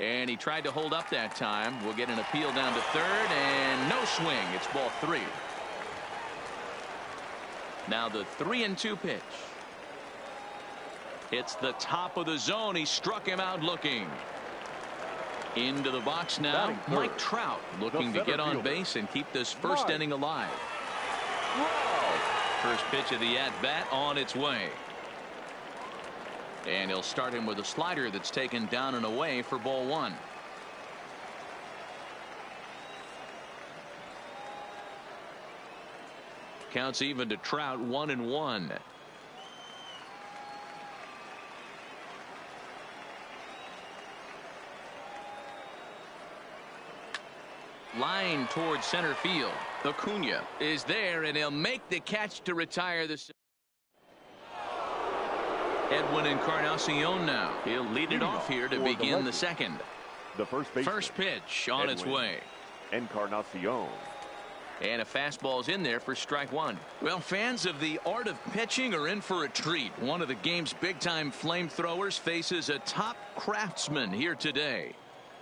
And he tried to hold up that time. We'll get an appeal down to third, and no swing. It's ball three. Now the 3-2 pitch. It's the top of the zone. He struck him out looking. Into the box now, Mike Trout looking to get on base and keep this first inning alive. First pitch of the at-bat on its way. And he'll start him with a slider that's taken down and away for ball one. Counts even to Trout, 1-1. Line towards center field. Acuna is there, and he'll make the catch to retire the. Edwin Encarnacion now. He'll lead it off here to begin the second. The first pitch on its way. Encarnacion. And a fastball's in there for strike one. Well, fans of the art of pitching are in for a treat. One of the game's big-time flamethrowers faces a top craftsman here today.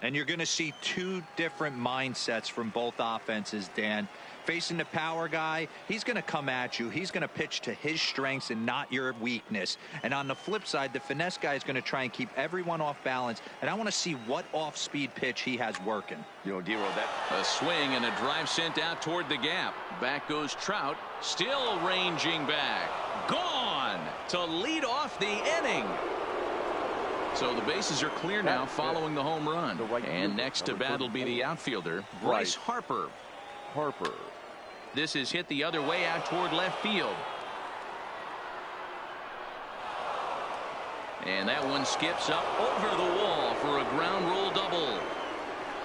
And you're going to see two different mindsets from both offenses, Dan. Facing the power guy, he's going to come at you. He's going to pitch to his strengths and not your weakness. And on the flip side, the finesse guy is going to try and keep everyone off balance. And I want to see what off-speed pitch he has working. You know, D-Roll, that a swing and a drive sent out toward the gap. Back goes Trout, still ranging back. Gone to lead off the inning. So the bases are clear now following the home run. And next to bat will be the outfielder, Bryce Harper. This is hit the other way out toward left field. And that one skips up over the wall for a ground roll double.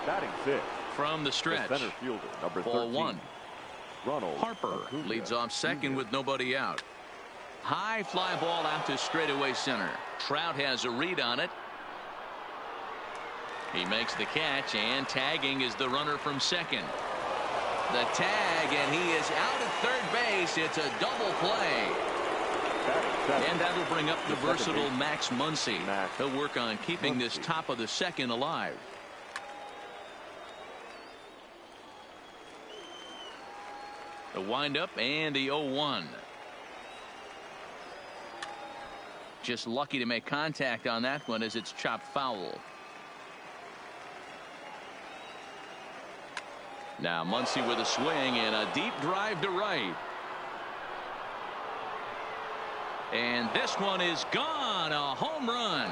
Batting fifth. From the stretch. The center fielder, number 13. Ball one. Ronald Harper leads off second with nobody out. High fly ball out to straightaway center. Trout has a read on it. He makes the catch, and tagging is the runner from second. The tag, and he is out at third base. It's a double play. And that'll bring up the versatile Max Muncy. He'll work on keeping this top of the second alive. The windup and the 0-1. Just lucky to make contact on that one as it's chopped foul. Now Muncy with a swing and a deep drive to right. And this one is gone. A home run.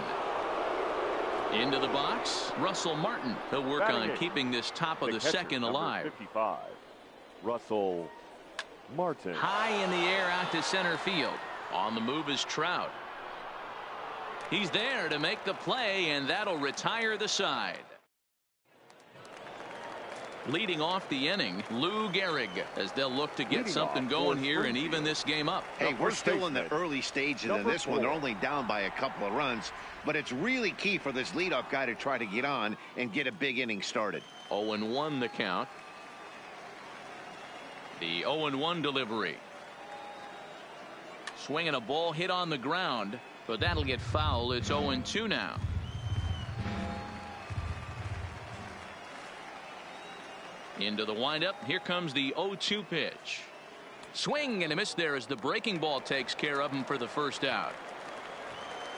Into the box, Russell Martin. He'll work on keeping this top of the second alive. 55, Russell Martin. High in the air out to center field. On the move is Trout. He's there to make the play, and that'll retire the side. Leading off the inning, Lou Gehrig, as they'll look to get something going here and even this game up. Hey, we're still in the early stages of this one. They're only down by a couple of runs, but it's really key for this leadoff guy to try to get on and get a big inning started. 0-1 the count. The 0-1 delivery. Swinging a ball hit on the ground, but that'll get foul. It's 0-2 now. Into the windup. Here comes the 0-2 pitch. Swing and a miss there as the breaking ball takes care of him for the first out.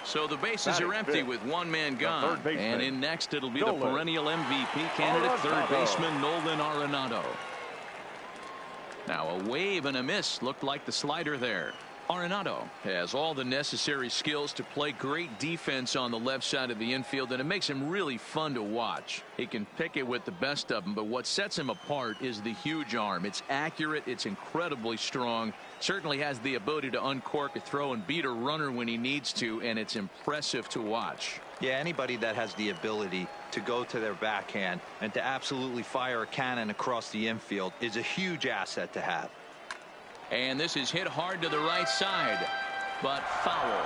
So the bases are empty with one man gone. And in next it'll be the perennial MVP candidate, third baseman Nolan Arenado. Now a wave and a miss looked like the slider there. Arenado has all the necessary skills to play great defense on the left side of the infield, and it makes him really fun to watch. He can pick it with the best of them, but what sets him apart is the huge arm. It's accurate, it's incredibly strong, certainly has the ability to uncork a throw and beat a runner when he needs to, and it's impressive to watch. Yeah, anybody that has the ability to go to their backhand and to absolutely fire a cannon across the infield is a huge asset to have. And this is hit hard to the right side, but foul.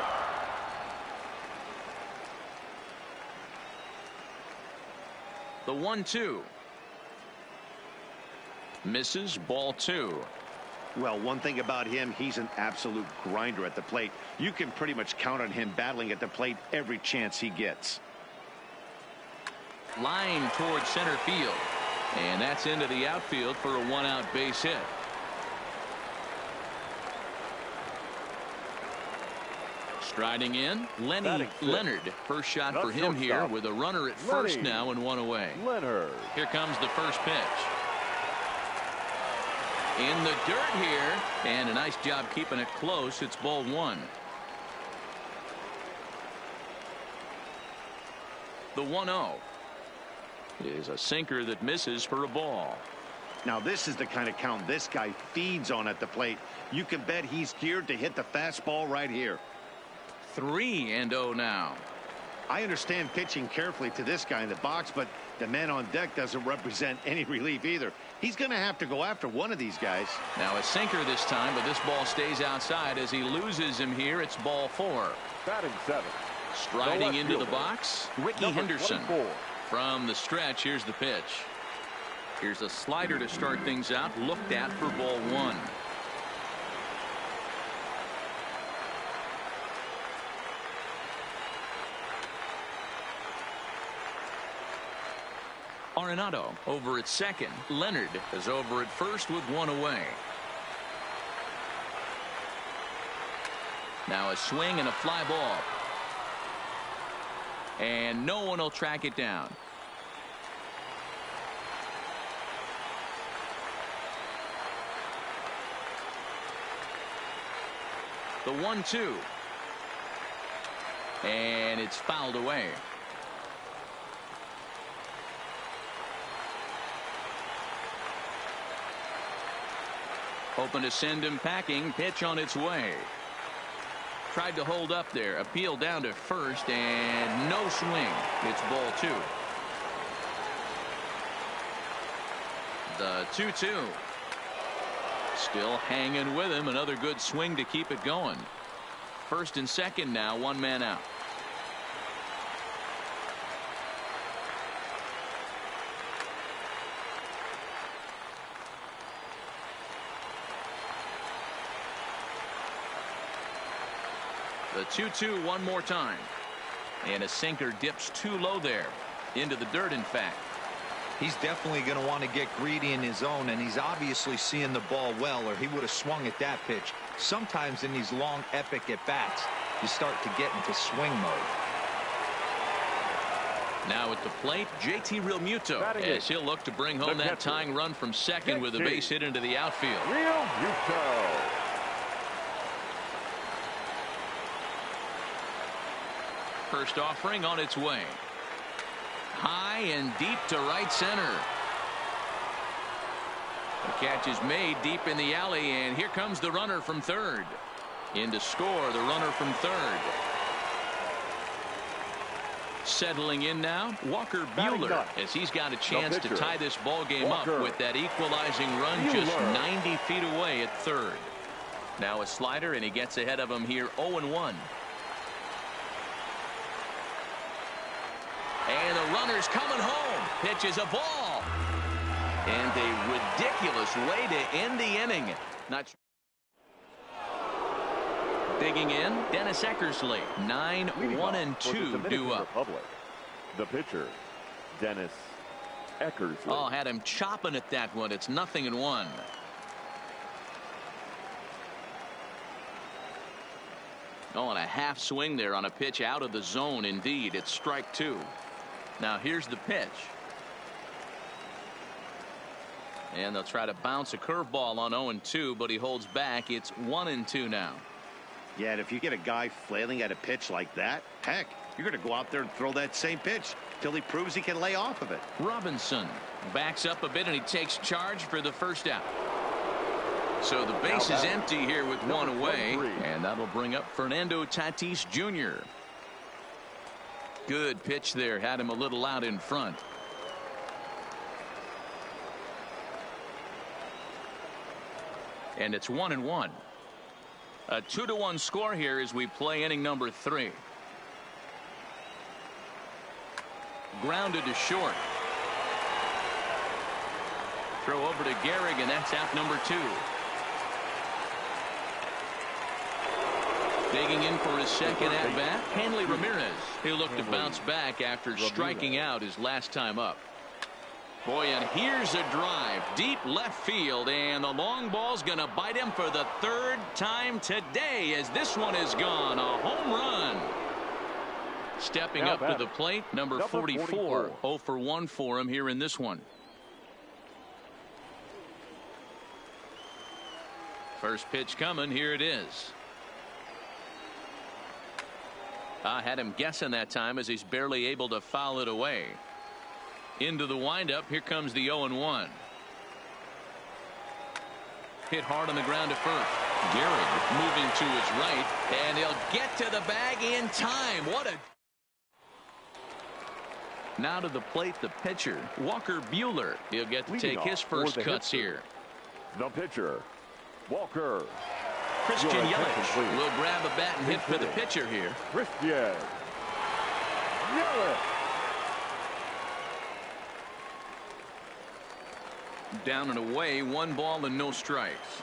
The 1-2. Misses, ball two. Well, one thing about him, he's an absolute grinder at the plate. You can pretty much count on him battling at the plate every chance he gets. Line towards center field. And that's into the outfield for a one-out base hit. Striding in, Lenny Leonard. First shot for him here with a runner at first now and one away. Leonard. Here comes the first pitch. In the dirt here, and a nice job keeping it close. It's ball one. The 1-0 is a sinker that misses for a ball. Now this is the kind of count this guy feeds on at the plate. You can bet he's geared to hit the fastball right here. 3-0 now. I understand pitching carefully to this guy in the box, but the man on deck doesn't represent any relief either. He's going to have to go after one of these guys. Now a sinker this time, but this ball stays outside as he loses him here. It's ball four. Batting seventh. Striding into the box, Ricky Henderson. 24. From the stretch, here's the pitch. Here's a slider to start things out, looked at for ball one. Arenado over at second. Leonard is over at first with one away. Now a swing and a fly ball. And no one will track it down. The 1-2. And it's fouled away. Hoping to send him packing. Pitch on its way. Tried to hold up there. Appeal down to first and no swing. It's ball two. The 2-2. Still hanging with him. Another good swing to keep it going. First and second now. One man out. The 2-2 one more time. And a sinker dips too low there. Into the dirt, in fact. He's definitely going to want to get greedy in his zone, and he's obviously seeing the ball well, or he would have swung at that pitch. Sometimes in these long, epic at-bats, you start to get into swing mode. Now at the plate, JT Realmuto, as he'll look to bring home that tying run from second with a base hit into the outfield. Realmuto. First offering on its way. High and deep to right center. The catch is made deep in the alley, and here comes the runner from third. In to score, the runner from third. Settling in now, Walker Buehler, as he's got a chance to tie this ball game up with that equalizing run just 90 feet away at third. Now a slider, and he gets ahead of him here 0-1. And the runner's coming home. Pitches a ball. And a ridiculous way to end the inning. Not digging in, Dennis Eckersley. 9-1-2 due up. The pitcher, Dennis Eckersley. Oh, had him chopping at that one. It's 0-1. Oh, and a half swing there on a pitch out of the zone. Indeed, it's strike two. Now here's the pitch. And they'll try to bounce a curveball on 0-2, but he holds back. It's 1-2 now. Yeah, and if you get a guy flailing at a pitch like that, heck, you're going to go out there and throw that same pitch till he proves he can lay off of it. Robinson backs up a bit, and he takes charge for the first out. So the base is empty here with one away, and that'll bring up Fernando Tatis Jr. Good pitch there, had him a little out in front. And it's 1-1. A 2-1 score here as we play inning number 3. Grounded to short. Throw over to Gehrig, and that's out number 2. Digging in for his second at bat, Hanley Ramirez. He'll look to bounce back after striking out his last time up. Boy, and here's a drive deep left field, and the long ball's going to bite him for the third time today as this one is gone. A home run. Stepping up to the plate, number 44. 0 for 1 for him here in this one. First pitch coming. Here it is. I had him guessing that time as he's barely able to foul it away. Into the windup. Here comes the 0-1. Hit hard on the ground to first. Gehrig moving to his right, and he'll get to the bag in time. What a... Now to the plate, the pitcher, Walker Buehler. He'll get to take his first cuts here. The pitcher, Walker. Christian Yelich will grab a bat and hit for the pitcher here. Christian Yelich. Down and away, 1 ball and no strikes.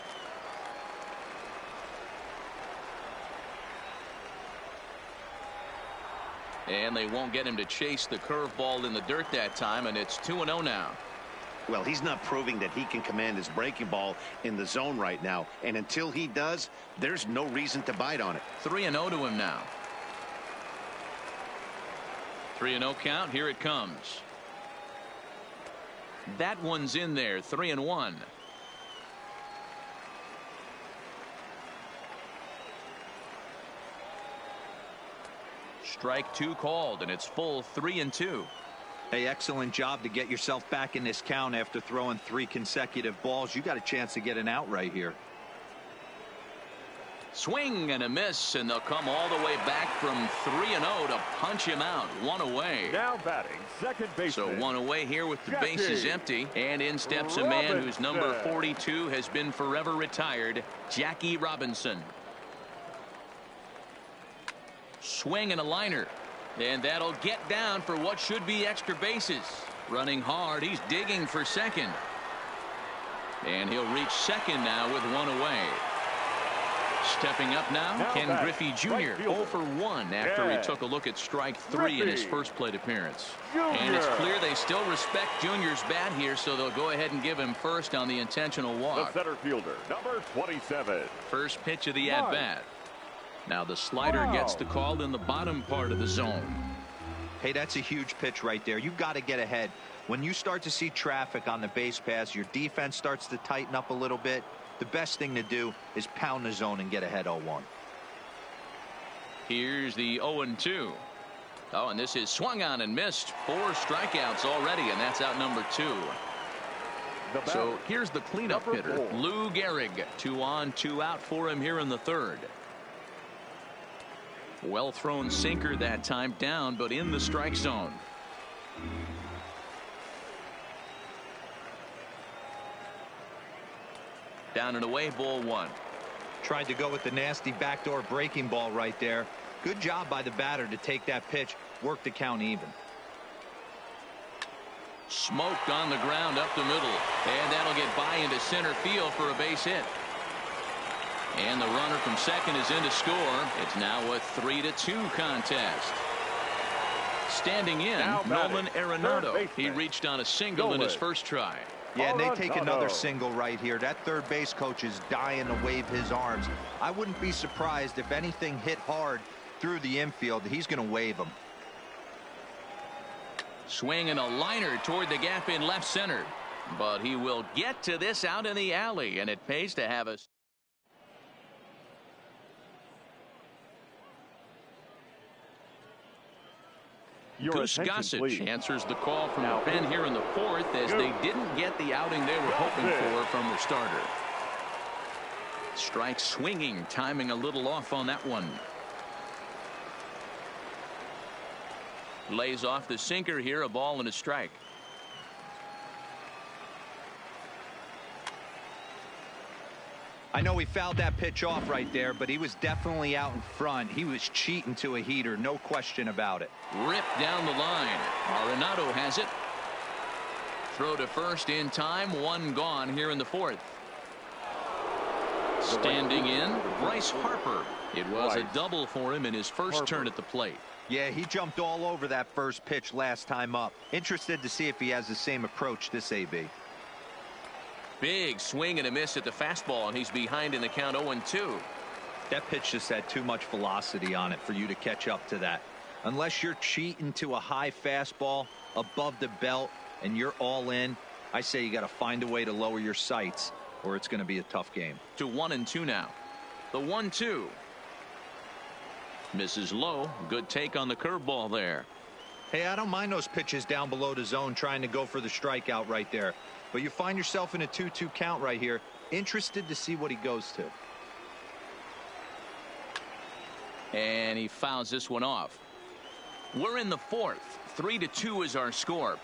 And they won't get him to chase the curveball in the dirt that time, and it's 2-0 now. Well, he's not proving that he can command his breaking ball in the zone right now, and until he does, there's no reason to bite on it. 3-0 to him now. 3-0 count. Here it comes. That one's in there. 3-1. Strike 2 called, and it's full 3-2. Hey, excellent job to get yourself back in this count after throwing 3 consecutive balls. You got a chance to get an out right here. Swing and a miss, and they'll come all the way back from 3-0 to punch him out. 1 away. Now batting, second baseman. So 1 away here with the Jackie bases empty. And in steps a man whose number 42 has been forever retired, Jackie Robinson. Swing and a liner. And that'll get down for what should be extra bases. Running hard. He's digging for second. And he'll reach second now with 1 away. Stepping up now Ken Griffey Jr. 0 for 1 after he took a look at strike 3 in his first plate appearance. And it's clear they still respect Junior's bat here, so they'll go ahead and give him first on the intentional walk. The center fielder, number 27. First pitch of the at-bat. Now the slider gets the call in the bottom part of the zone. Hey, that's a huge pitch right there. You've got to get ahead. When you start to see traffic on the base pass, your defense starts to tighten up a little bit. The best thing to do is pound the zone and get ahead 0-1. Here's the 0-2. Oh, and this is swung on and missed. 4 strikeouts already, and that's out number 2. So here's the cleanup hitter, Lou Gehrig. 2 on, 2 out for him here in the third. Well thrown sinker that time, down but in the strike zone. Down and away, ball 1. Tried to go with the nasty backdoor breaking ball right there. Good job by the batter to take that pitch, work the count even. Smoked on the ground up the middle, and that'll get by into center field for a base hit. And the runner from second is in to score. It's now a 3-2 contest. Standing in, Nolan Arenado. He reached on a single in his first try. Yeah, and they take another single right here. That third base coach is dying to wave his arms. I wouldn't be surprised if anything hit hard through the infield. He's going to wave them. Swing and a liner toward the gap in left center. But he will get to this out in the alley, and it pays to have us. Goose Gossage answers the call from the pen here in the fourth, as they didn't get the outing they were hoping for from their starter. Strike swinging, timing a little off on that one. Lays off the sinker here, a ball and a strike. I know he fouled that pitch off right there, but he was definitely out in front. He was cheating to a heater, no question about it. Ripped down the line. Arenado has it. Throw to first in time. 1 gone here in the fourth. Standing in, Bryce Harper. It was a double for him in his first turn at the plate. Yeah, he jumped all over that first pitch last time up. Interested to see if he has the same approach this AB. Big swing and a miss at the fastball, and he's behind in the count 0-2. That pitch just had too much velocity on it for you to catch up to that. Unless you're cheating to a high fastball above the belt and you're all in, I say you got to find a way to lower your sights, or it's going to be a tough game. To 1-2 now. The 1-2. Misses low. Good take on the curveball there. Hey, I don't mind those pitches down below the zone trying to go for the strikeout right there. But you find yourself in a 2-2 count right here. Interested to see what he goes to. And he fouls this one off. We're in the fourth. 3-2 is our score.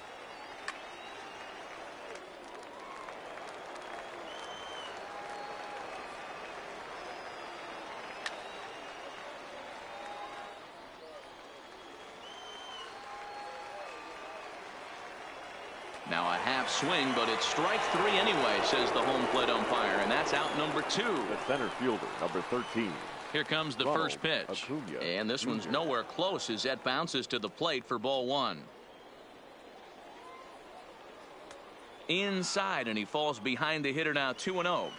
Now a left swing, but it's strike 3 anyway, says the home plate umpire, and that's out number 2. The center fielder, number 13. Here comes the first pitch. And this one's nowhere close as that bounces to the plate for ball 1. Inside, and he falls behind the hitter now, 2-0.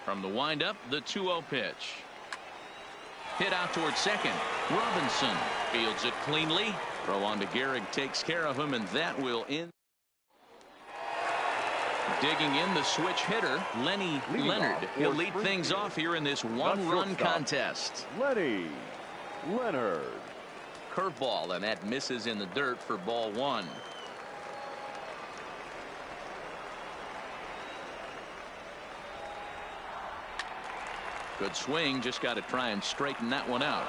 From the windup, the 2-0 pitch. Hit out towards second. Robinson fields it cleanly. Throw on to Gehrig, takes care of him, and that will end. Digging in the switch hitter, Lenny Leonard. He'll lead things off here in this one-run contest. Lenny Leonard. Curveball, and that misses in the dirt for ball 1. Good swing, just got to try and straighten that one out.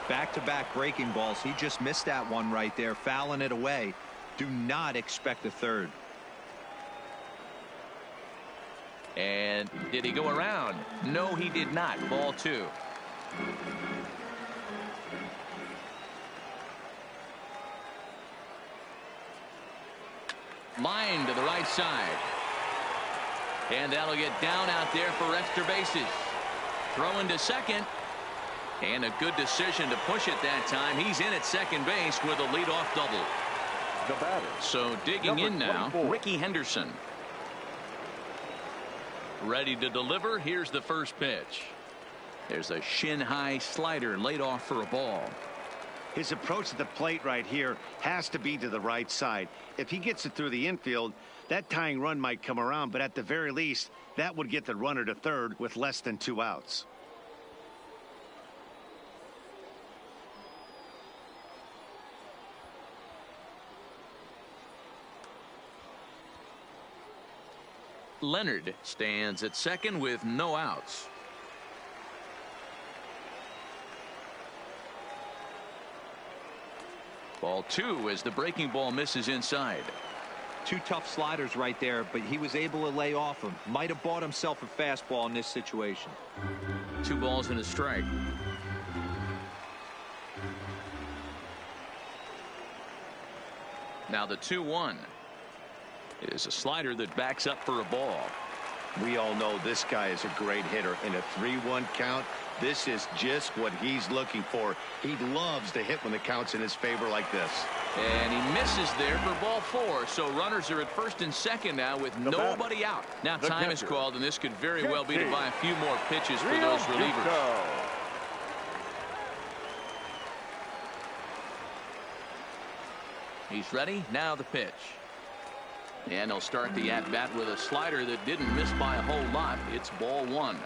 Back-to-back breaking balls. He just missed that one right there, fouling it away. Do not expect a third. And did he go around? No, he did not. Ball 2. Line to the right side. And that'll get down out there for extra bases. Throwing to second. And a good decision to push it that time. He's in at second base with a leadoff double. The batter. So digging in now, Ricky Henderson. Ready to deliver. Here's the first pitch. There's a shin-high slider laid off for a ball. His approach to the plate right here has to be to the right side. If he gets it through the infield, that tying run might come around, but at the very least, that would get the runner to third with less than 2 outs. Leonard stands at second with no outs. Ball 2 as the breaking ball misses inside. 2 tough sliders right there, but he was able to lay off him. Might have bought himself a fastball in this situation. 2 balls and a strike. Now the 2-1 is a slider that backs up for a ball. We all know this guy is a great hitter. In a 3-1 count, this is just what he's looking for. He loves to hit when the count's in his favor like this. And he misses there for ball 4. So runners are at first and second now with nobody out. Now time is called, and this could very well be to buy a few more pitches for those relievers. He's ready. Now the pitch. And he'll start the at-bat with a slider that didn't miss by a whole lot. It's ball 1.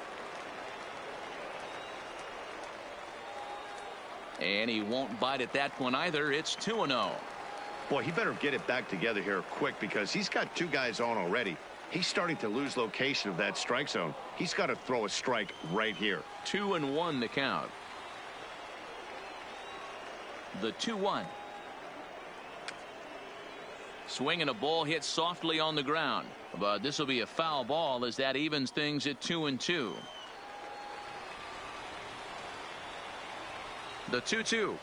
And he won't bite at that one either. It's 2-0. Boy, he better get it back together here quick because he's got 2 guys on already. He's starting to lose location of that strike zone. He's got to throw a strike right here. 2-1 the count. The 2-1. Swinging a ball hit softly on the ground, but this will be a foul ball as that evens things at 2-2. The 2-2.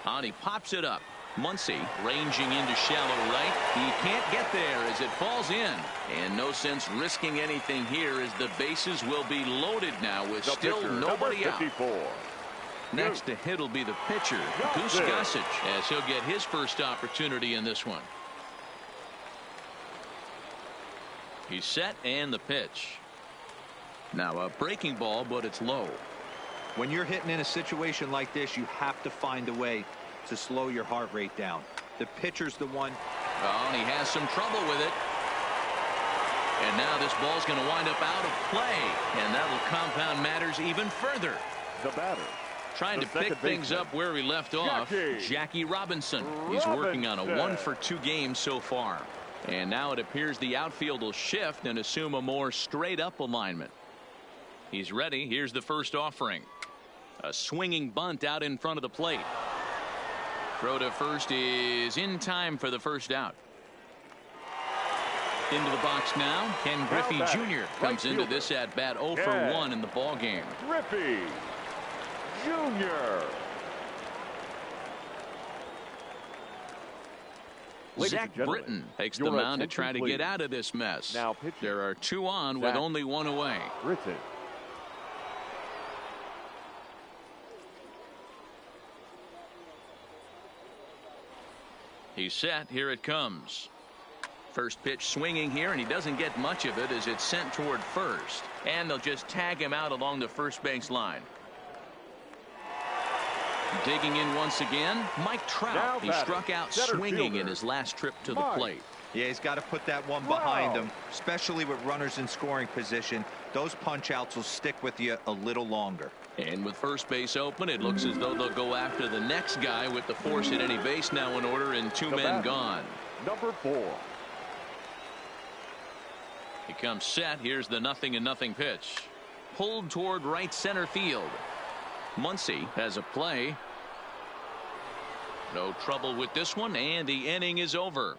And he pops it up. Muncy ranging into shallow right. He can't get there as it falls in. And no sense risking anything here as the bases will be loaded now with still nobody out. Next to hit will be the pitcher, Goose Gossage, as he'll get his first opportunity in this one. He's set, and the pitch. Now a breaking ball, but it's low. When you're hitting in a situation like this, you have to find a way to slow your heart rate down. The pitcher's the one. Oh, and he has some trouble with it. And now this ball's going to wind up out of play, and that will compound matters even further. The batter. Trying to pick things up where we left off. Jackie Robinson. He's working on a 1-for-2 game so far. And now it appears the outfield will shift and assume a more straight up alignment. He's ready. Here's the first offering. A swinging bunt out in front of the plate. Throw to first is in time for the first out. Into the box now. Ken Griffey Jr. comes into this at bat 0 for 1 in the ball game. Griffey Jr. Ladies Zach and gentlemen, Britton takes the your mound to attention, try to please. get out of this mess. Now pitching. There are 2 on with Zach only 1 away. Britton. He's set. Here it comes. First pitch swinging here, and he doesn't get much of it as it's sent toward first. And they'll just tag him out along the first base line. Digging in once again, Mike Trout. Now He batting, struck out center swinging fielder, in his last trip to the Mike. plate. Yeah, he's got to put that one behind him, especially with runners in scoring position. Those punch outs will stick with you a little longer. And with first base open, it looks as though they'll go after the next guy with the force at any base now in order and 2 The men batter, gone. number 4. He comes set. Here's the 0-0 pitch. Pulled toward right center field. Muncy has a play. No trouble with this one, and the inning is over.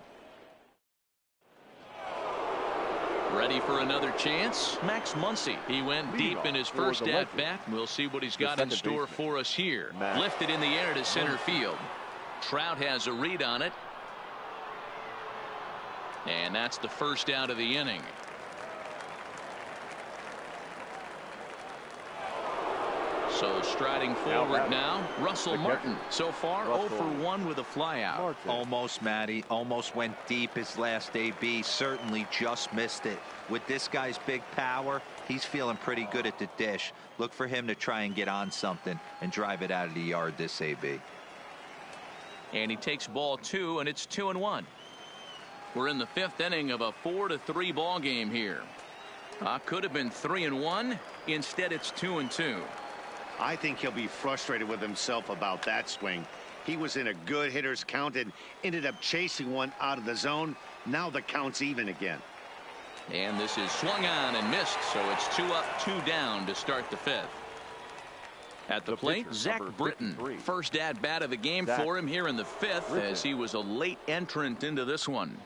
Ready for another chance? Max Muncy. He went deep in his first at-bat. We'll see what he's got in store for us here. Lifted in the air to center field. Trout has a read on it. And that's the first out of the inning. So striding forward now, Russell Martin. So far, 0 for 1 with a flyout. Almost, Matty. Almost went deep his last AB. Certainly just missed it. With this guy's big power, he's feeling pretty good at the dish. Look for him to try and get on something and drive it out of the yard this AB. And he takes ball 2, and it's 2-1. We're in the 5th inning of a 4-3 ball game here. Could have been 3-1. Instead, it's 2-2. I think he'll be frustrated with himself about that swing. He was in a good hitter's count and ended up chasing one out of the zone. Now the count's even again. And this is swung on and missed, so it's 2 up, 2 down to start the 5th. At the plate, pitcher, Zach number Britton. 53. First at-bat of the game for him here in the 5th Britton. as he was a late entrant into this one.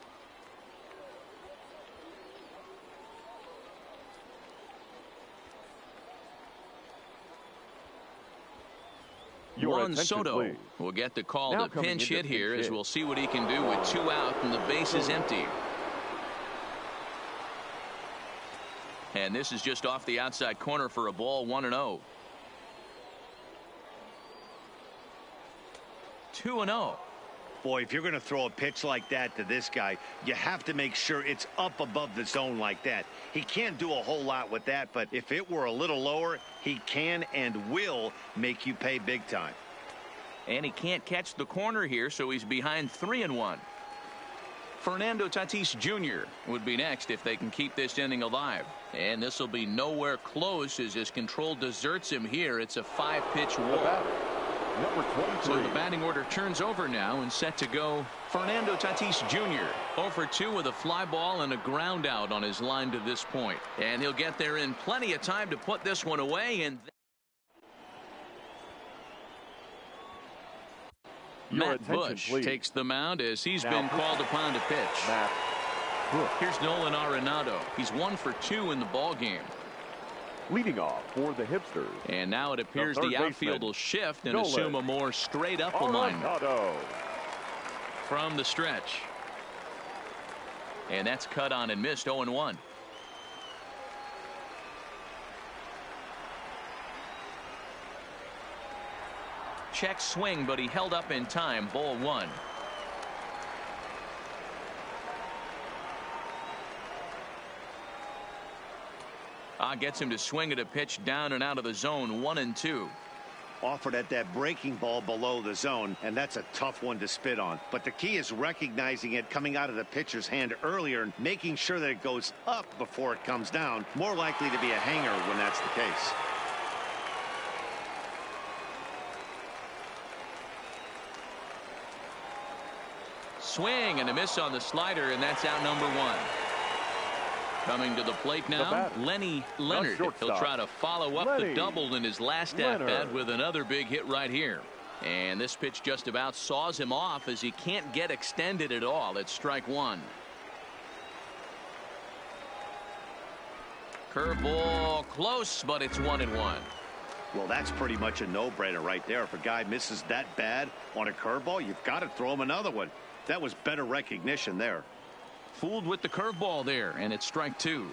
Your Juan attention, Soto please. will get the call Now to coming pinch into hit here pinch as hit. we'll see what he can do with 2 out and the base is empty. And this is just off the outside corner for a ball, 1-0. 2-0. Boy, if you're going to throw a pitch like that to this guy, you have to make sure it's up above the zone like that. He can't do a whole lot with that, but if it were a little lower, he can and will make you pay big time. And he can't catch the corner here, so he's behind 3-1. Fernando Tatis Jr. would be next if they can keep this inning alive. And this will be nowhere close as his control deserts him here. It's a 5-pitch walk. Number 23. So the batting order turns over now and set to go. Fernando Tatis Jr. 0 for 2 with a fly ball and a ground out on his line to this point. And he'll get there in plenty of time to put this one away. And Your Matt attention, Bush please. takes the mound as he's Now been called upon to pitch. Matt Bush. Here's Nolan Arenado. He's 1 for 2 in the ball game. Leading off for the Hipsters. And now it appears third the outfield baseman, will shift and Nolan assume a more straight up alignment Arenado. from the stretch. And that's cut on and missed, 0-1. Check swing, but he held up in time. Ball 1. Gets him to swing at a pitch down and out of the zone. 1-2. Offered at that breaking ball below the zone, and that's a tough one to spit on. But the key is recognizing it coming out of the pitcher's hand earlier and making sure that it goes up before it comes down. More likely to be a hanger when that's the case. Swing and a miss on the slider, and that's out number 1. Coming to the plate now, Lenny Leonard. He'll try to follow up the double in his last at-bat with another big hit right here. And this pitch just about saws him off as he can't get extended at all. It's strike 1. Curveball close, but it's 1-1. Well, that's pretty much a no-brainer right there. If a guy misses that bad on a curveball, you've got to throw him another one. That was better recognition there. Fooled with the curveball there, and it's strike two.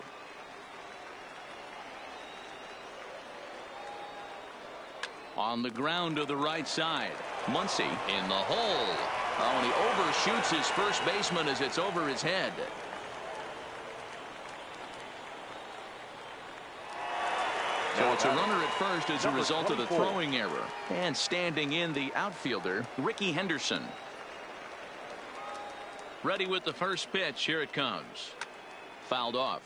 On the ground to the right side. Muncy in the hole. Oh, and he overshoots his first baseman as it's over his head. So it's a runner at first as a result of the throwing error. And standing in the outfielder, Ricky Henderson. Ready with the first pitch. Here it comes. Fouled off.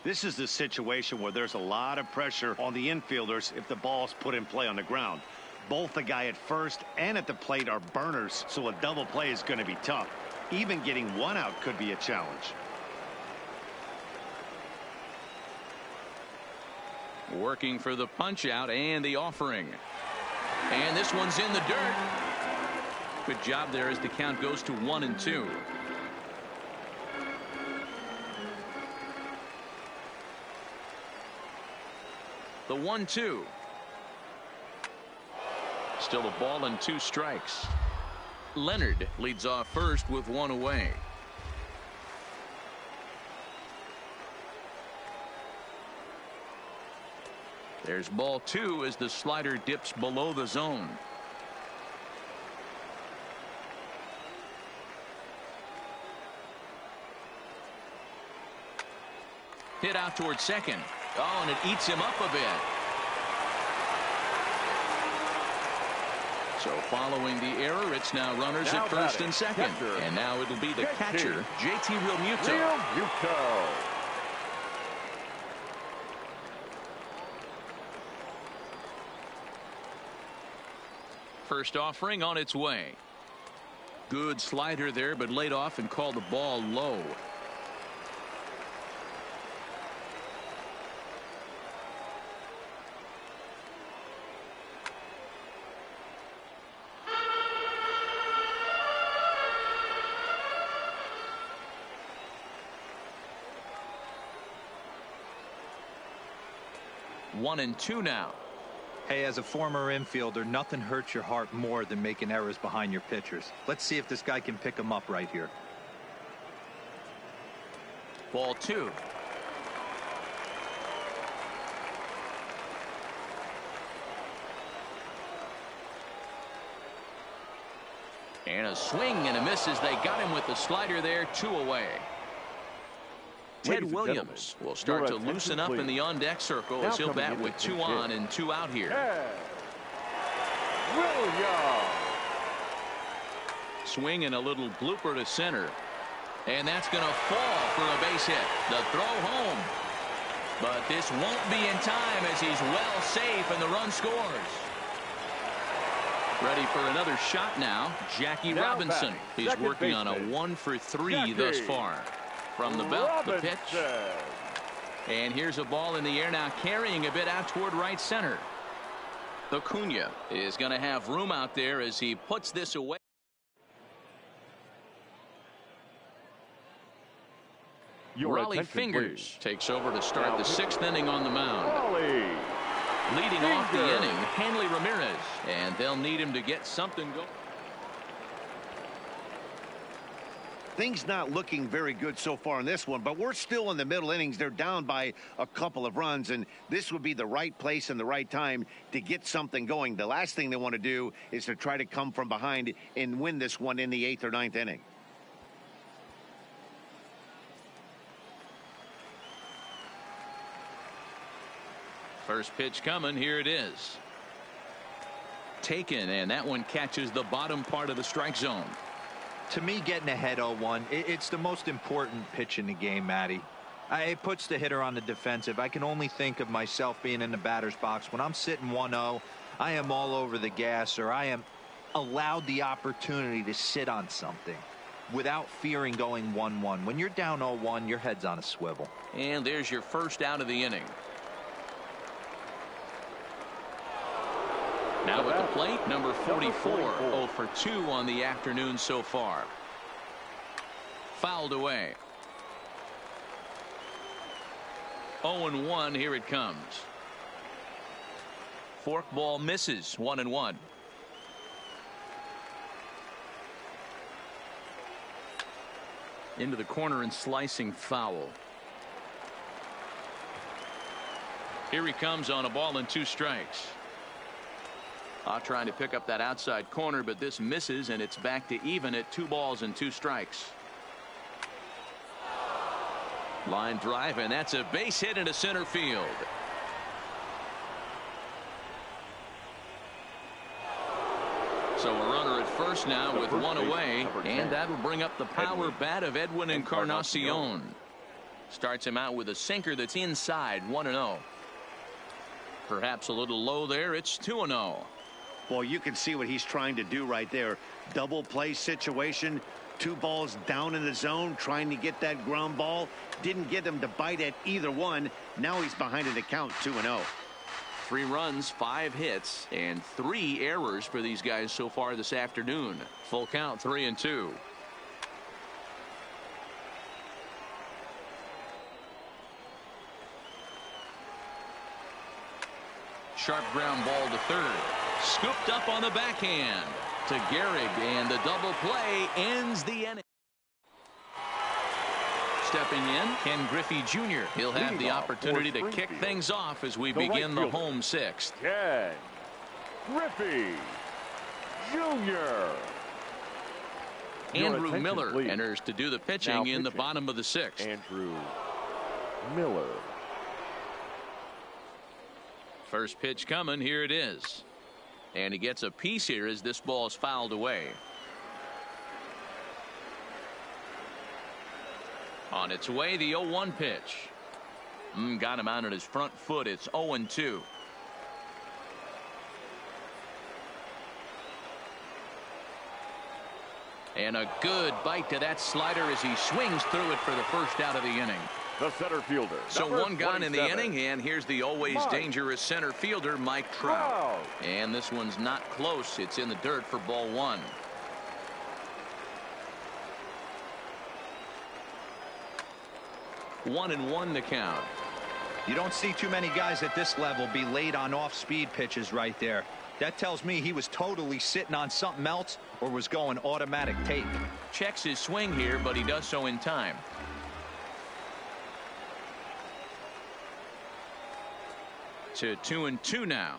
This is the situation where there's a lot of pressure on the infielders if the ball's put in play on the ground. Both the guy at first and at the plate are burners, so a double play is going to be tough. Even getting one out could be a challenge. Working for the punch out and the offering. And this one's in the dirt. Good job there as the count goes to 1-2. The 1-2. Still a ball and 2 strikes. Leonard leads off first with 1 away. There's ball 2 as the slider dips below the zone. Hit out towards second. Oh, and it eats him up a bit. So following the error, it's now runners at first and second. And now it'll be the catcher, JT Realmuto. First offering on its way. Good slider there, but laid off and called the ball low. One and two now. Hey, as a former infielder, nothing hurts your heart more than making errors behind your pitchers. Let's see if this guy can pick them up right here. Ball 2. And a swing and a miss as they got him with the slider there. 2 away. Ted Williams will start to loosen up in the on-deck circle as he'll bat with 2 on and 2 out here. Williams. Swing and a little blooper to center. And that's going to fall for a base hit. The throw home. But this won't be in time as he's well safe and the run scores. Ready for another shot now. Jackie Robinson. He's working on a 1-for-3 thus far. From the belt, the pitch. And here's a ball in the air now, carrying a bit out toward right center. Acuna is going to have room out there as he puts this away. Raleigh Fingers takes over to start the 6th inning on the mound. Leading off the inning, Hanley Ramirez. And they'll need him to get something going. Things not looking very good so far in this one, but we're still in the middle innings. They're down by a couple of runs, and this would be the right place and the right time to get something going. The last thing they want to do is to try to come from behind and win this one in the 8th or 9th inning. First pitch coming. Here it is. Taken, and that one catches the bottom part of the strike zone. To me, getting ahead 0-1, it's the most important pitch in the game, Matty. It puts the hitter on the defensive. I can only think of myself being in the batter's box. When I'm sitting 1-0, I am all over the gas, or I am allowed the opportunity to sit on something without fearing going 1-1. When you're down 0-1, your head's on a swivel. And there's your first out of the inning. Now at the plate, number 44, 0 for 2 on the afternoon so far. Fouled away. 0-1, here it comes. Forkball misses, 1-1. Into the corner and slicing foul. Here he comes on a ball and 2 strikes. Trying to pick up that outside corner, but this misses, and it's back to even at 2 balls and 2 strikes. Line drive, and that's a base hit into center field. So a runner at first now with 1 away, and that'll bring up the power bat of Edwin Encarnacion. Starts him out with a sinker that's inside, 1-0. Perhaps a little low there. It's 2-0. Well, you can see what he's trying to do right there. Double play situation. 2 balls down in the zone, trying to get that ground ball. Didn't get him to bite at either one. Now he's behind in the count, 2-0. 3 runs, 5 hits, and 3 errors for these guys so far this afternoon. Full count, 3-2. Sharp ground ball to third. Scooped up on the backhand to Gehrig, and the double play ends the inning. Stepping in, Ken Griffey Jr. He'll have the opportunity to kick things off as we begin the home 6th. Ken Griffey Jr. Andrew Miller enters to do the pitching in the bottom of the 6th. Andrew Miller. First pitch coming. Here it is. And he gets a piece here as this ball is fouled away. On its way, the 0-1 pitch. Got him out on his front foot. It's 0-2. And a good bite to that slider as he swings through it for the first out of the inning. The center fielder. So 1 gone in the inning, and here's the always dangerous center fielder, Mike Trout. And this one's not close. It's in the dirt for ball 1. One and 1 to count. You don't see too many guys at this level be late on off-speed pitches right there. That tells me he was totally sitting on something else or was going automatic take. Checks his swing here, but he does so in time. To 2-2 now.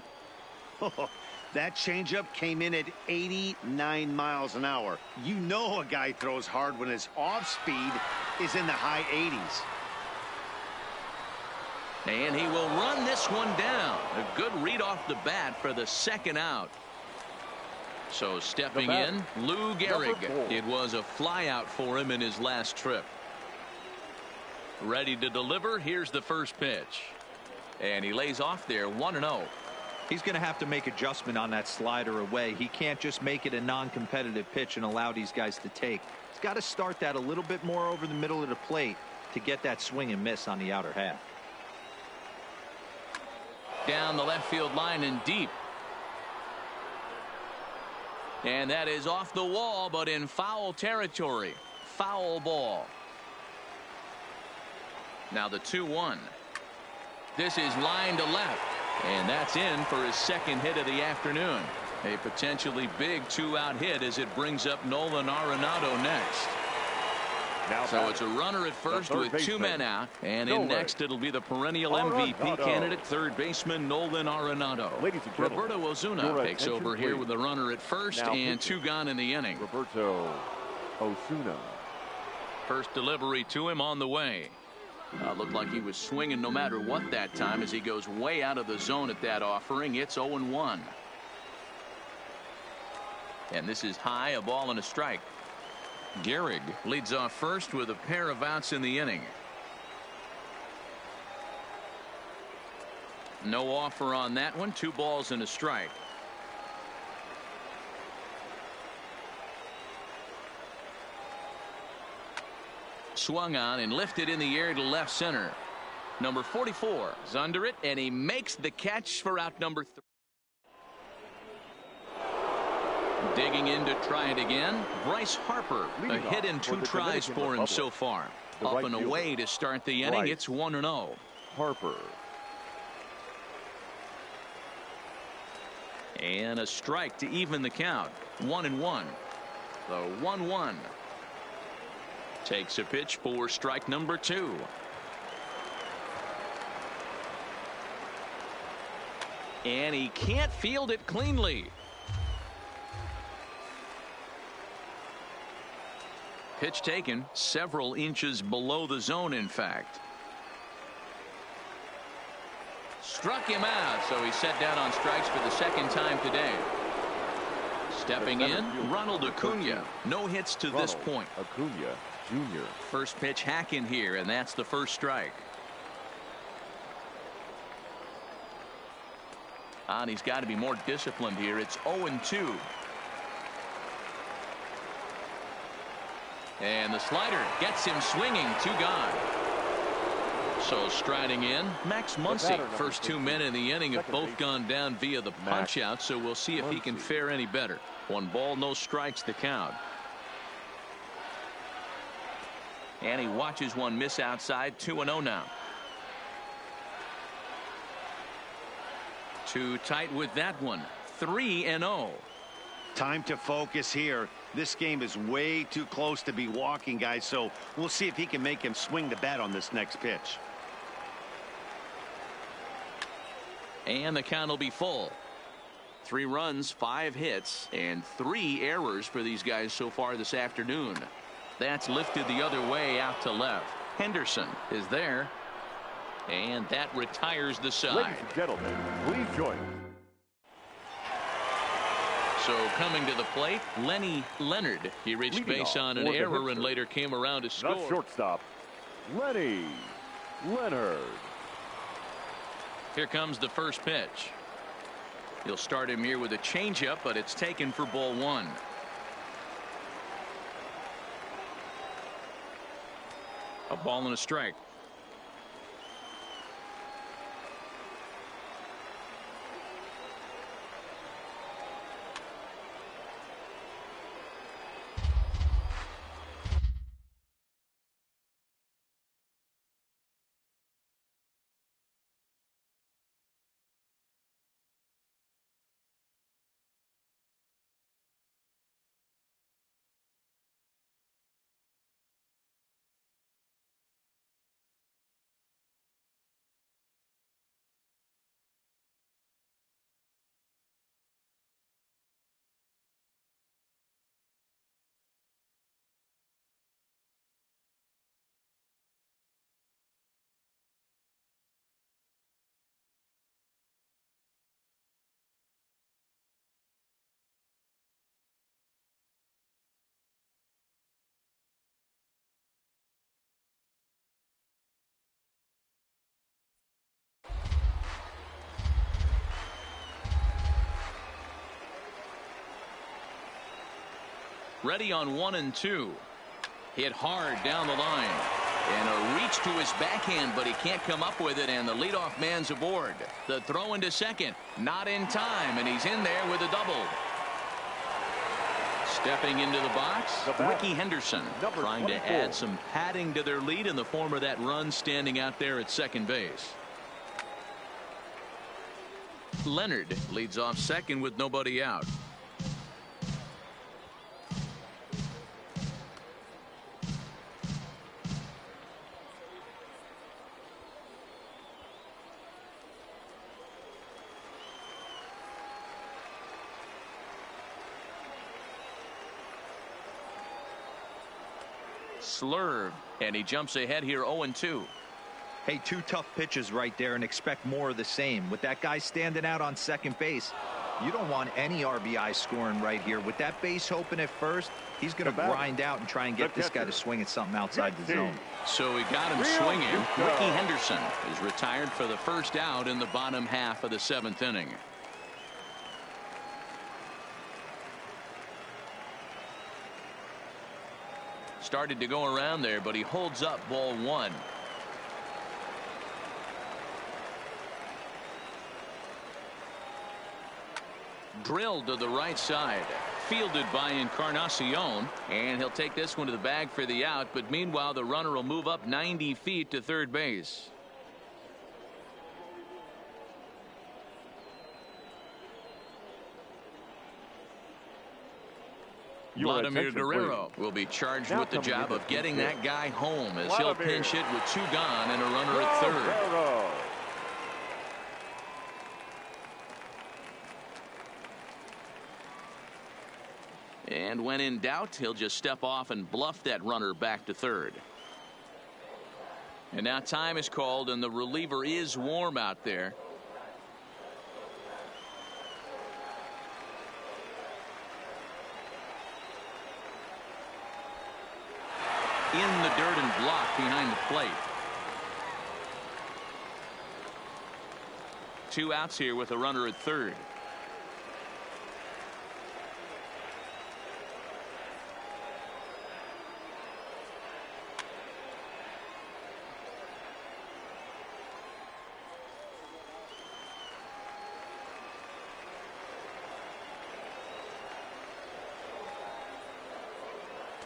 That changeup came in at 89 miles an hour. You know a guy throws hard when his off speed is in the high 80s. And he will run this one down. A good read off the bat for the 2nd out. So stepping in, Lou Gehrig. It was a fly out for him in his last trip. Ready to deliver. Here's the first pitch. And he lays off there, 1-0. He's going to have to make adjustment on that slider away. He can't just make it a non-competitive pitch and allow these guys to take. He's got to start that a little bit more over the middle of the plate to get that swing and miss on the outer half. Down the left field line and deep. And that is off the wall, but in foul territory. Foul ball. Now the 2-1. This is line to left, and that's in for his 2nd hit of the afternoon. A potentially big 2-out hit as it brings up Nolan Arenado next. So it's a runner at first with 2 men out, and in next it'll be the perennial MVP candidate, third baseman Nolan Arenado. Roberto Osuna takes over here with the runner at first, and 2 gone in the inning. Roberto Osuna. First delivery to him on the way. Looked like he was swinging no matter what that time as he goes way out of the zone at that offering. It's 0-1. And this is high, a ball and a strike. Gehrig leads off first with a pair of outs in the inning. No offer on that one. 2 balls and a strike. Swung on and lifted in the air to left center. Number 44 is under it, and he makes the catch for out number 3. Digging in to try it again, Bryce Harper. A hit in 2 tries for him so far. Up and away to start the inning. It's 1-0. Harper. And a strike to even the count. 1-1. The 1-1. Takes a pitch for strike number 2. And he can't field it cleanly. Pitch taken several inches below the zone, in fact. Struck him out, so he's set down on strikes for the second time today. Stepping in, Ronald Acuna. No hits to this point. Acuna Jr. First pitch hacking here, and that's the first strike. And he's got to be more disciplined here. It's 0-2. And the slider gets him swinging. 2 gone. So striding in, Max Muncy. First 2 men in the inning have both gone down via the punch out, so we'll see if he can fare any better. 1 ball, no strikes to count. And he watches one miss outside. 2-0 now. Too tight with that one. 3-0. Time to focus here. This game is way too close to be walking, guys, so we'll see if he can make him swing the bat on this next pitch. And the count will be full. 3 runs, 5 hits, and 3 errors for these guys so far this afternoon. That's lifted the other way out to left. Henderson is there. And that retires the side. Ladies and gentlemen, please join. So coming to the plate, Lenny Leonard. He reached base on an error and later came around to score. The shortstop, Lenny Leonard. Here comes the first pitch. He'll start him here with a changeup, but it's taken for ball 1. A ball and a strike. Ready on 1-2. Hit hard down the line. And a reach to his backhand, but he can't come up with it, and the leadoff man's aboard. The throw into second. Not in time, and he's in there with a double. Stepping into the box, Ricky Henderson, trying to add some padding to their lead in the form of that run standing out there at second base. Leonard leads off second with nobody out. Slurve, and he jumps ahead here 0-2. Hey, 2 tough pitches right there, and expect more of the same. With that guy standing out on second base, you don't want any RBI scoring right here. With that base open at first, he's going to grind out and try and get this guy to swing at something outside the zone. So he got him swinging. Ricky Henderson is retired for the first out in the bottom half of the 7th inning. Started to go around there, but he holds up ball 1. Drilled to the right side. Fielded by Encarnacion, and he'll take this one to the bag for the out, but meanwhile the runner will move up 90 feet to third base. Vladimir Guerrero will be charged with the job of getting that guy home as he'll pinch hit with 2 gone and a runner at third. And when in doubt, he'll just step off and bluff that runner back to third. And now time is called, and the reliever is warm out there. In the dirt and blocked behind the plate. 2 outs here with a runner at third.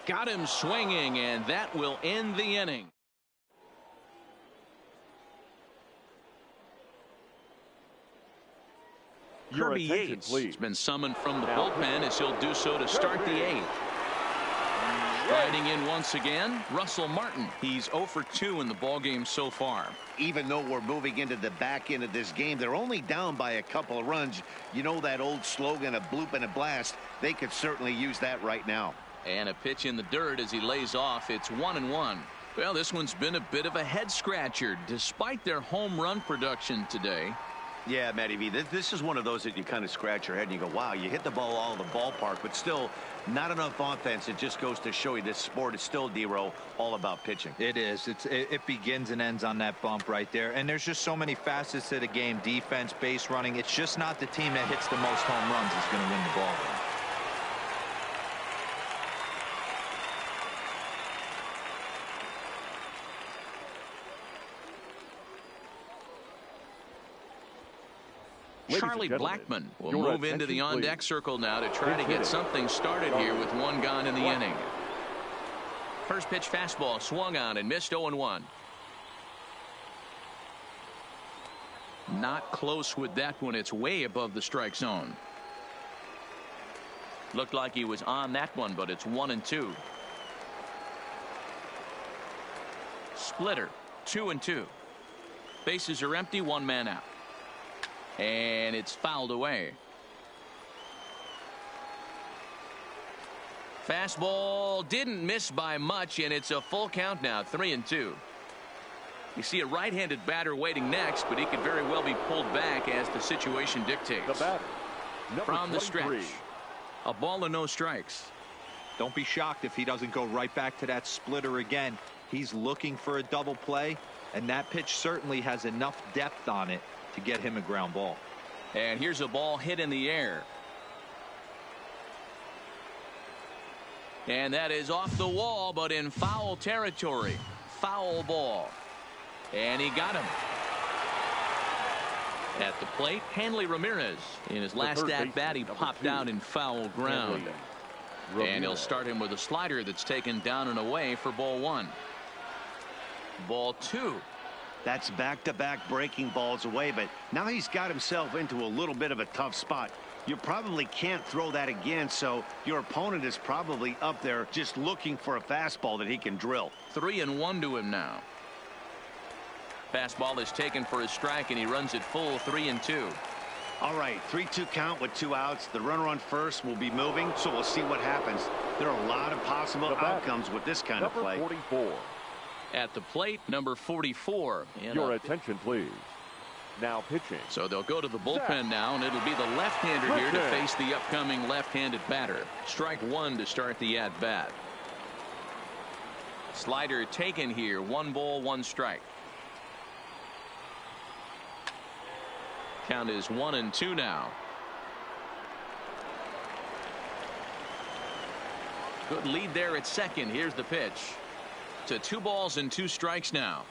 Got him swinging, and that will end the inning. Kirby Yates has been summoned from the bullpen as he'll do so to start the 8th. Riding in once again, Russell Martin. He's 0 for 2 in the ballgame so far. Even though we're moving into the back end of this game, they're only down by a couple of runs. You know that old slogan, a bloop and a blast. They could certainly use that right now. And a pitch in the dirt as he lays off. It's 1-1. Well, this one's been a bit of a head scratcher despite their home run production today. Yeah, Matty V, this is one of those that you kind of scratch your head and you go, wow, you hit the ball all in the ballpark, but still not enough offense. It just goes to show you this sport is still, D-Row, all about pitching. It is. It begins and ends on that bump right there. And there's just so many facets to the game. Defense, base running. It's just not the team that hits the most home runs that's going to win the ball game. Charlie Blackmon will move into the on-deck circle now to try to get something started here with 1 gone in the inning. First pitch fastball swung on and missed 0-1. Not close with that one. It's way above the strike zone. Looked like he was on that one, but it's 1-2. Splitter, 2-2. Bases are empty, 1 man out. And it's fouled away. Fastball didn't miss by much, and it's a full count now, 3-2. You see a right-handed batter waiting next, but he could very well be pulled back as the situation dictates. The batter, from the stretch, a ball and no strikes. Don't be shocked if he doesn't go right back to that splitter again. He's looking for a double play, and that pitch certainly has enough depth on it to get him a ground ball. And here's a ball hit in the air. And that is off the wall, but in foul territory. Foul ball. And he got him. At the plate, Hanley Ramirez. In his last at-bat, he popped out in foul ground. And he'll start him with a slider that's taken down and away for ball 1. Ball 2. That's back-to-back breaking balls away, but now he's got himself into a little bit of a tough spot. You probably can't throw that again, so your opponent is probably up there just looking for a fastball that he can drill. 3-1 to him now. Fastball is taken for a strike, and he runs it full 3-2. All right, 3-2 count with 2 outs. The runner on first will be moving, so we'll see what happens. There are a lot of possible outcomes with this kind of play. 44. At the plate, number 44. Your attention, please. Now pitching. So they'll go to the bullpen now, and it'll be the left-hander here to face the upcoming left-handed batter. Strike 1 to start the at-bat. Slider taken here. 1 ball, 1 strike. Count is 1-2 now. Good lead there at second. Here's the pitch. To 2 balls and 2 strikes now.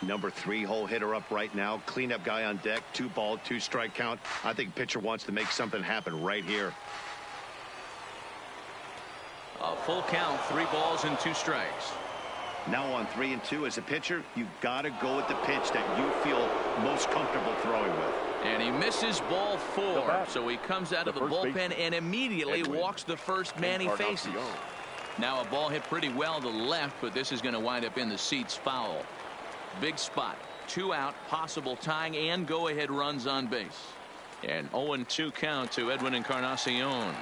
Number 3 hole hitter up right now. Cleanup guy on deck. 2 ball, 2 strike count. I think pitcher wants to make something happen right here. A full count, 3 balls and 2 strikes. Now on 3-2 as a pitcher, you got to go with the pitch that you feel most comfortable throwing with. And he misses ball 4, so he comes out of the bullpen and immediately walks the first man he faces. Now a ball hit pretty well to the left, but this is going to wind up in the seats foul. Big spot, 2 out, possible tying and go-ahead runs on base. And 0-2 count to Edwin Encarnacion.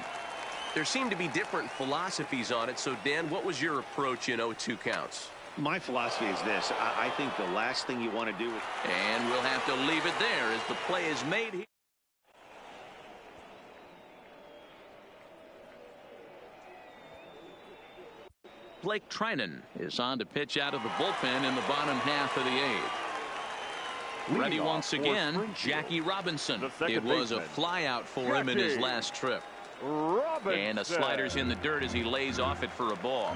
There seem to be different philosophies on it. So, Dan, what was your approach in 0-2 counts? My philosophy is this. I think the last thing you want to do is... And we'll have to leave it there as the play is made here. Blake Trinan is on to pitch out of the bullpen in the bottom half of the 8th. Ready once again, Jackie Robinson. It was a flyout for him in his last trip. And a slider's in the dirt as he lays off it for a ball.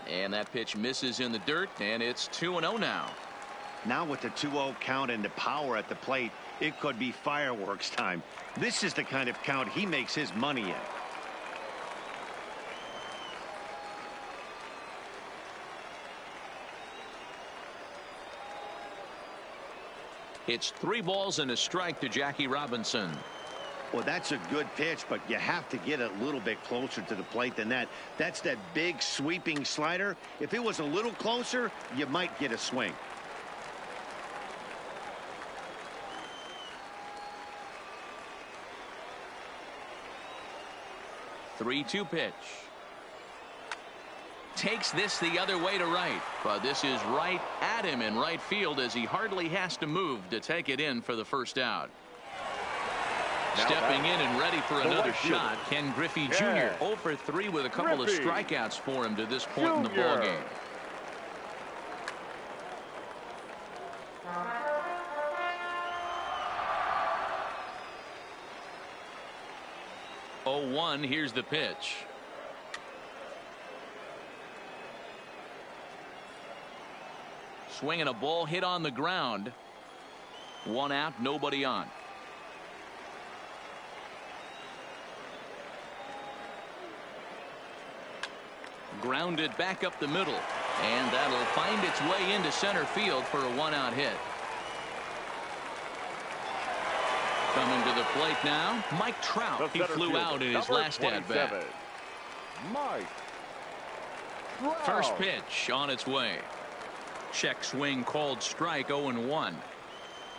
And that pitch misses in the dirt, and it's 2-0 now. Now with the 2-0 count and the power at the plate, it could be fireworks time. This is the kind of count he makes his money in. It's 3 balls and a strike to Jackie Robinson. Well, that's a good pitch, but you have to get a little bit closer to the plate than that. That's that big sweeping slider. If it was a little closer, you might get a swing. The 3-2 pitch. Takes this the other way to right, but this is right at him in right field as he hardly has to move to take it in for the first out. Stepping in and ready for another shot, Ken Griffey Jr. 0 for 3 with a couple of strikeouts for him to this point in the ballgame. Here's the pitch. Swinging a ball hit on the ground. 1 out, nobody on. Grounded back up the middle, and that'll find its way into center field for a 1-out hit. Coming to the plate now, Mike Trout. He flew out in his last at-bat. First pitch on its way. Check swing called strike, 0-1.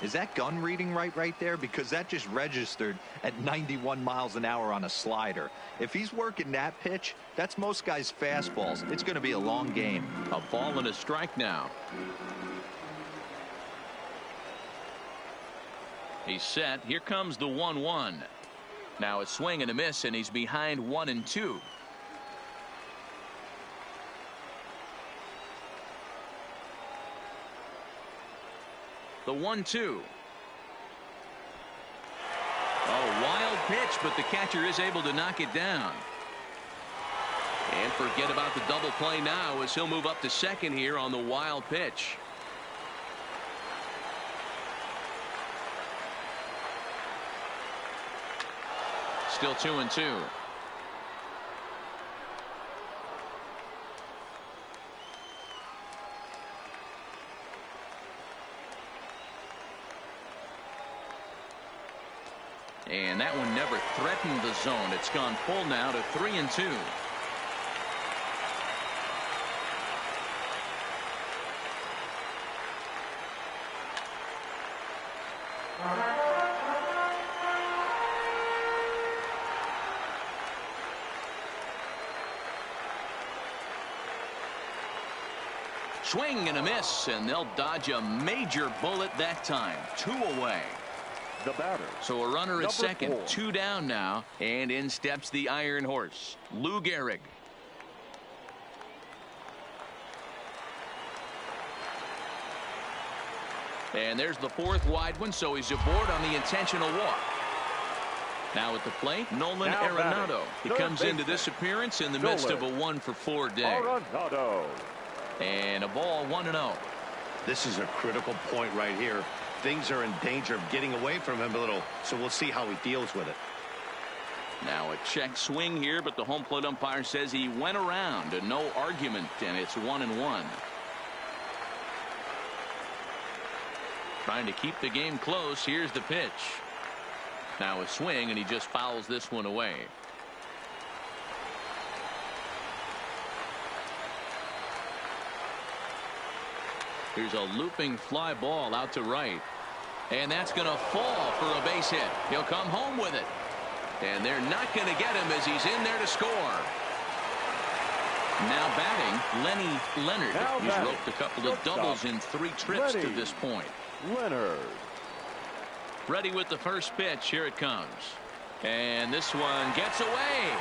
Is that gun reading right there? Because that just registered at 91 miles an hour on a slider. If he's working that pitch, that's most guys' fastballs. It's going to be a long game. A ball and a strike now. He's set. Here comes the 1-1. Now a swing and a miss, and he's behind 1-2. The 1-2. A wild pitch, but the catcher is able to knock it down. And forget about the double play now as he'll move up to second here on the wild pitch. Still 2-2. And that one never threatened the zone. It's gone full now to 3-2. Swing and a miss, and they'll dodge a major bullet that time. 2 away. The batter. So a runner at second, 2 down now, and in steps the Iron Horse, Lou Gehrig. And there's the 4th wide one, so he's aboard on the intentional walk. Now at the plate, Nolan Arenado. He comes into this appearance in the midst of a 1-for-4 day. Arenado. And a ball, 1-0. This is a critical point right here. Things are in danger of getting away from him a little, so we'll see how he deals with it. Now a check swing here, but the home plate umpire says he went around. A no argument, and it's 1-1. Trying to keep the game close. Here's the pitch. Now a swing, and he just fouls this one away. Here's a looping fly ball out to right. And that's going to fall for a base hit. He'll come home with it. And they're not going to get him as he's in there to score. Now batting, Lenny Leonard. He's roped a couple of doubles in 3 trips to this point. Leonard. Ready with the first pitch. Here it comes. And this one gets away.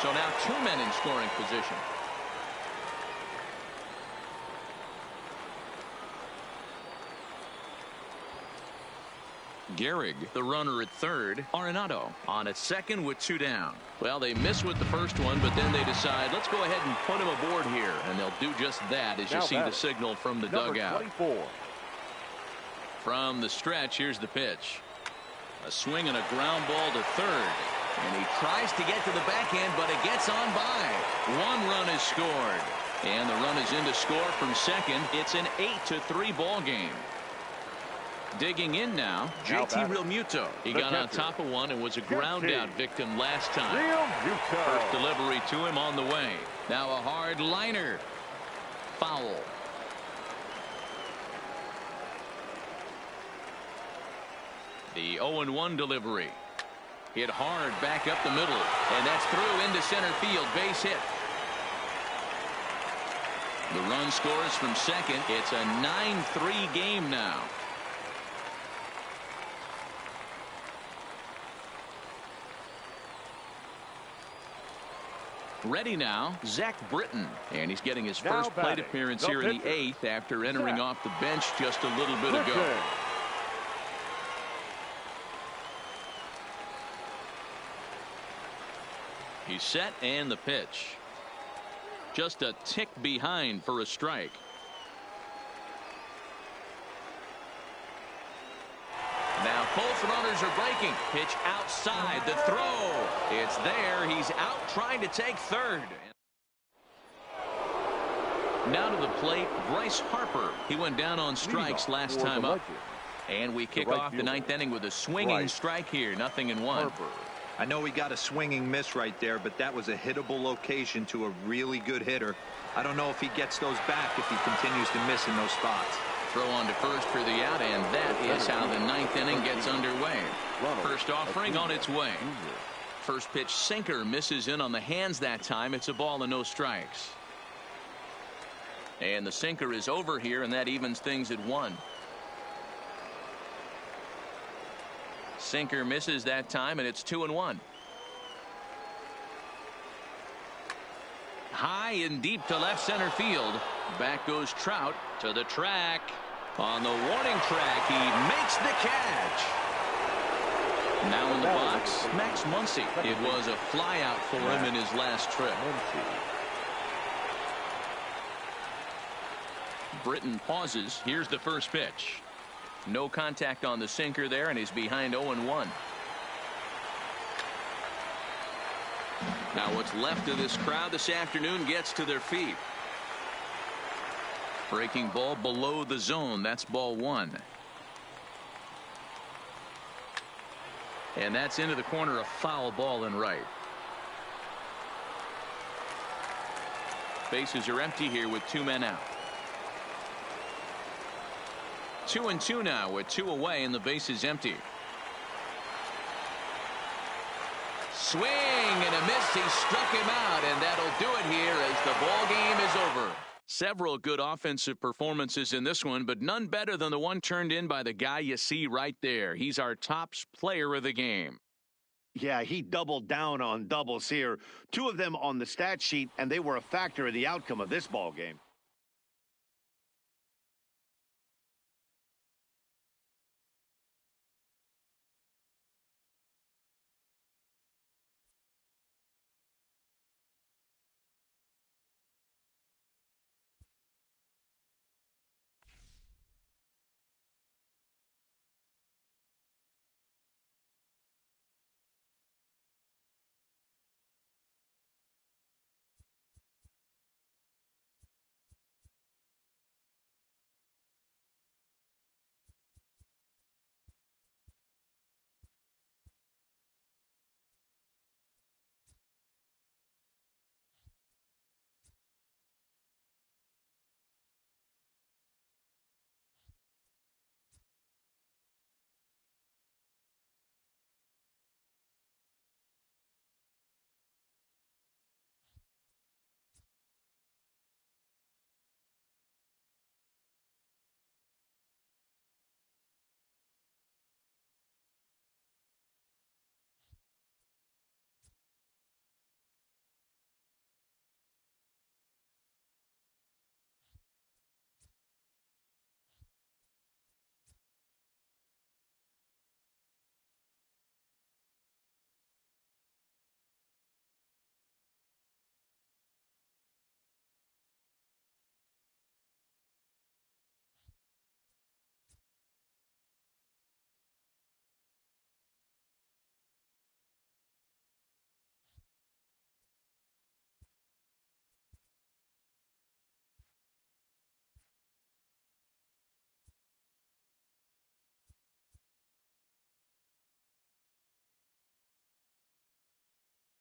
So now 2 men in scoring position. Gehrig, the runner at third. Arenado on at second with 2 down. Well, they miss with the first one, but then they decide, let's go ahead and put him aboard here. And they'll do just that as you see the signal from the dugout. 24. From the stretch, here's the pitch. A swing and a ground ball to third. And he tries to get to the backhand, but it gets on by. 1 run is scored. And the run is in to score from second. It's an 8-3 ball game. Digging in now, JT Realmuto. He got on top of one and was a ground out victim last time. First delivery to him on the way. Now a hard liner. Foul. The 0-1 delivery. Hit hard back up the middle. And that's through into center field. Base hit. The run scores from second. It's a 9-3 game now. Ready now, Zach Britton. And he's getting his first plate appearance here in the 8th after entering off the bench just a little bit ago. He's set and the pitch. Just a tick behind for a strike. Now both runners are breaking. Pitch outside. The throw. It's there. He's out trying to take third. Now to the plate, Bryce Harper. He went down on strikes last time up. And we kick off the 9th inning with a swinging strike here. 0-1. I know he got a swinging miss right there, but that was a hittable location to a really good hitter. I don't know if he gets those back if he continues to miss in those spots. Throw on to first for the out, and that is how the 9th inning gets underway. First offering on its way. First pitch sinker misses in on the hands that time. It's a ball and no strikes. And the sinker is over here, and that evens things at 1. Sinker misses that time, and it's 2-1. High and deep to left center field. Back goes Trout to the track. On the warning track, he makes the catch. Now in the box, Max Muncy. It was a fly out for him in his last trip. Britton pauses. Here's the first pitch. No contact on the sinker there, and he's behind 0-1. Now what's left of this crowd this afternoon gets to their feet. Breaking ball below the zone. That's ball 1. And that's into the corner, a foul ball and right. Bases are empty here with 2 men out. 2-2 now with 2 away and the base is empty. Swing and a miss. He struck him out, and that'll do it here as the ball game is over. Several good offensive performances in this one, but none better than the one turned in by the guy you see right there. He's our top player of the game. Yeah, he doubled down on doubles here. 2 of them on the stat sheet, and they were a factor in the outcome of this ball game.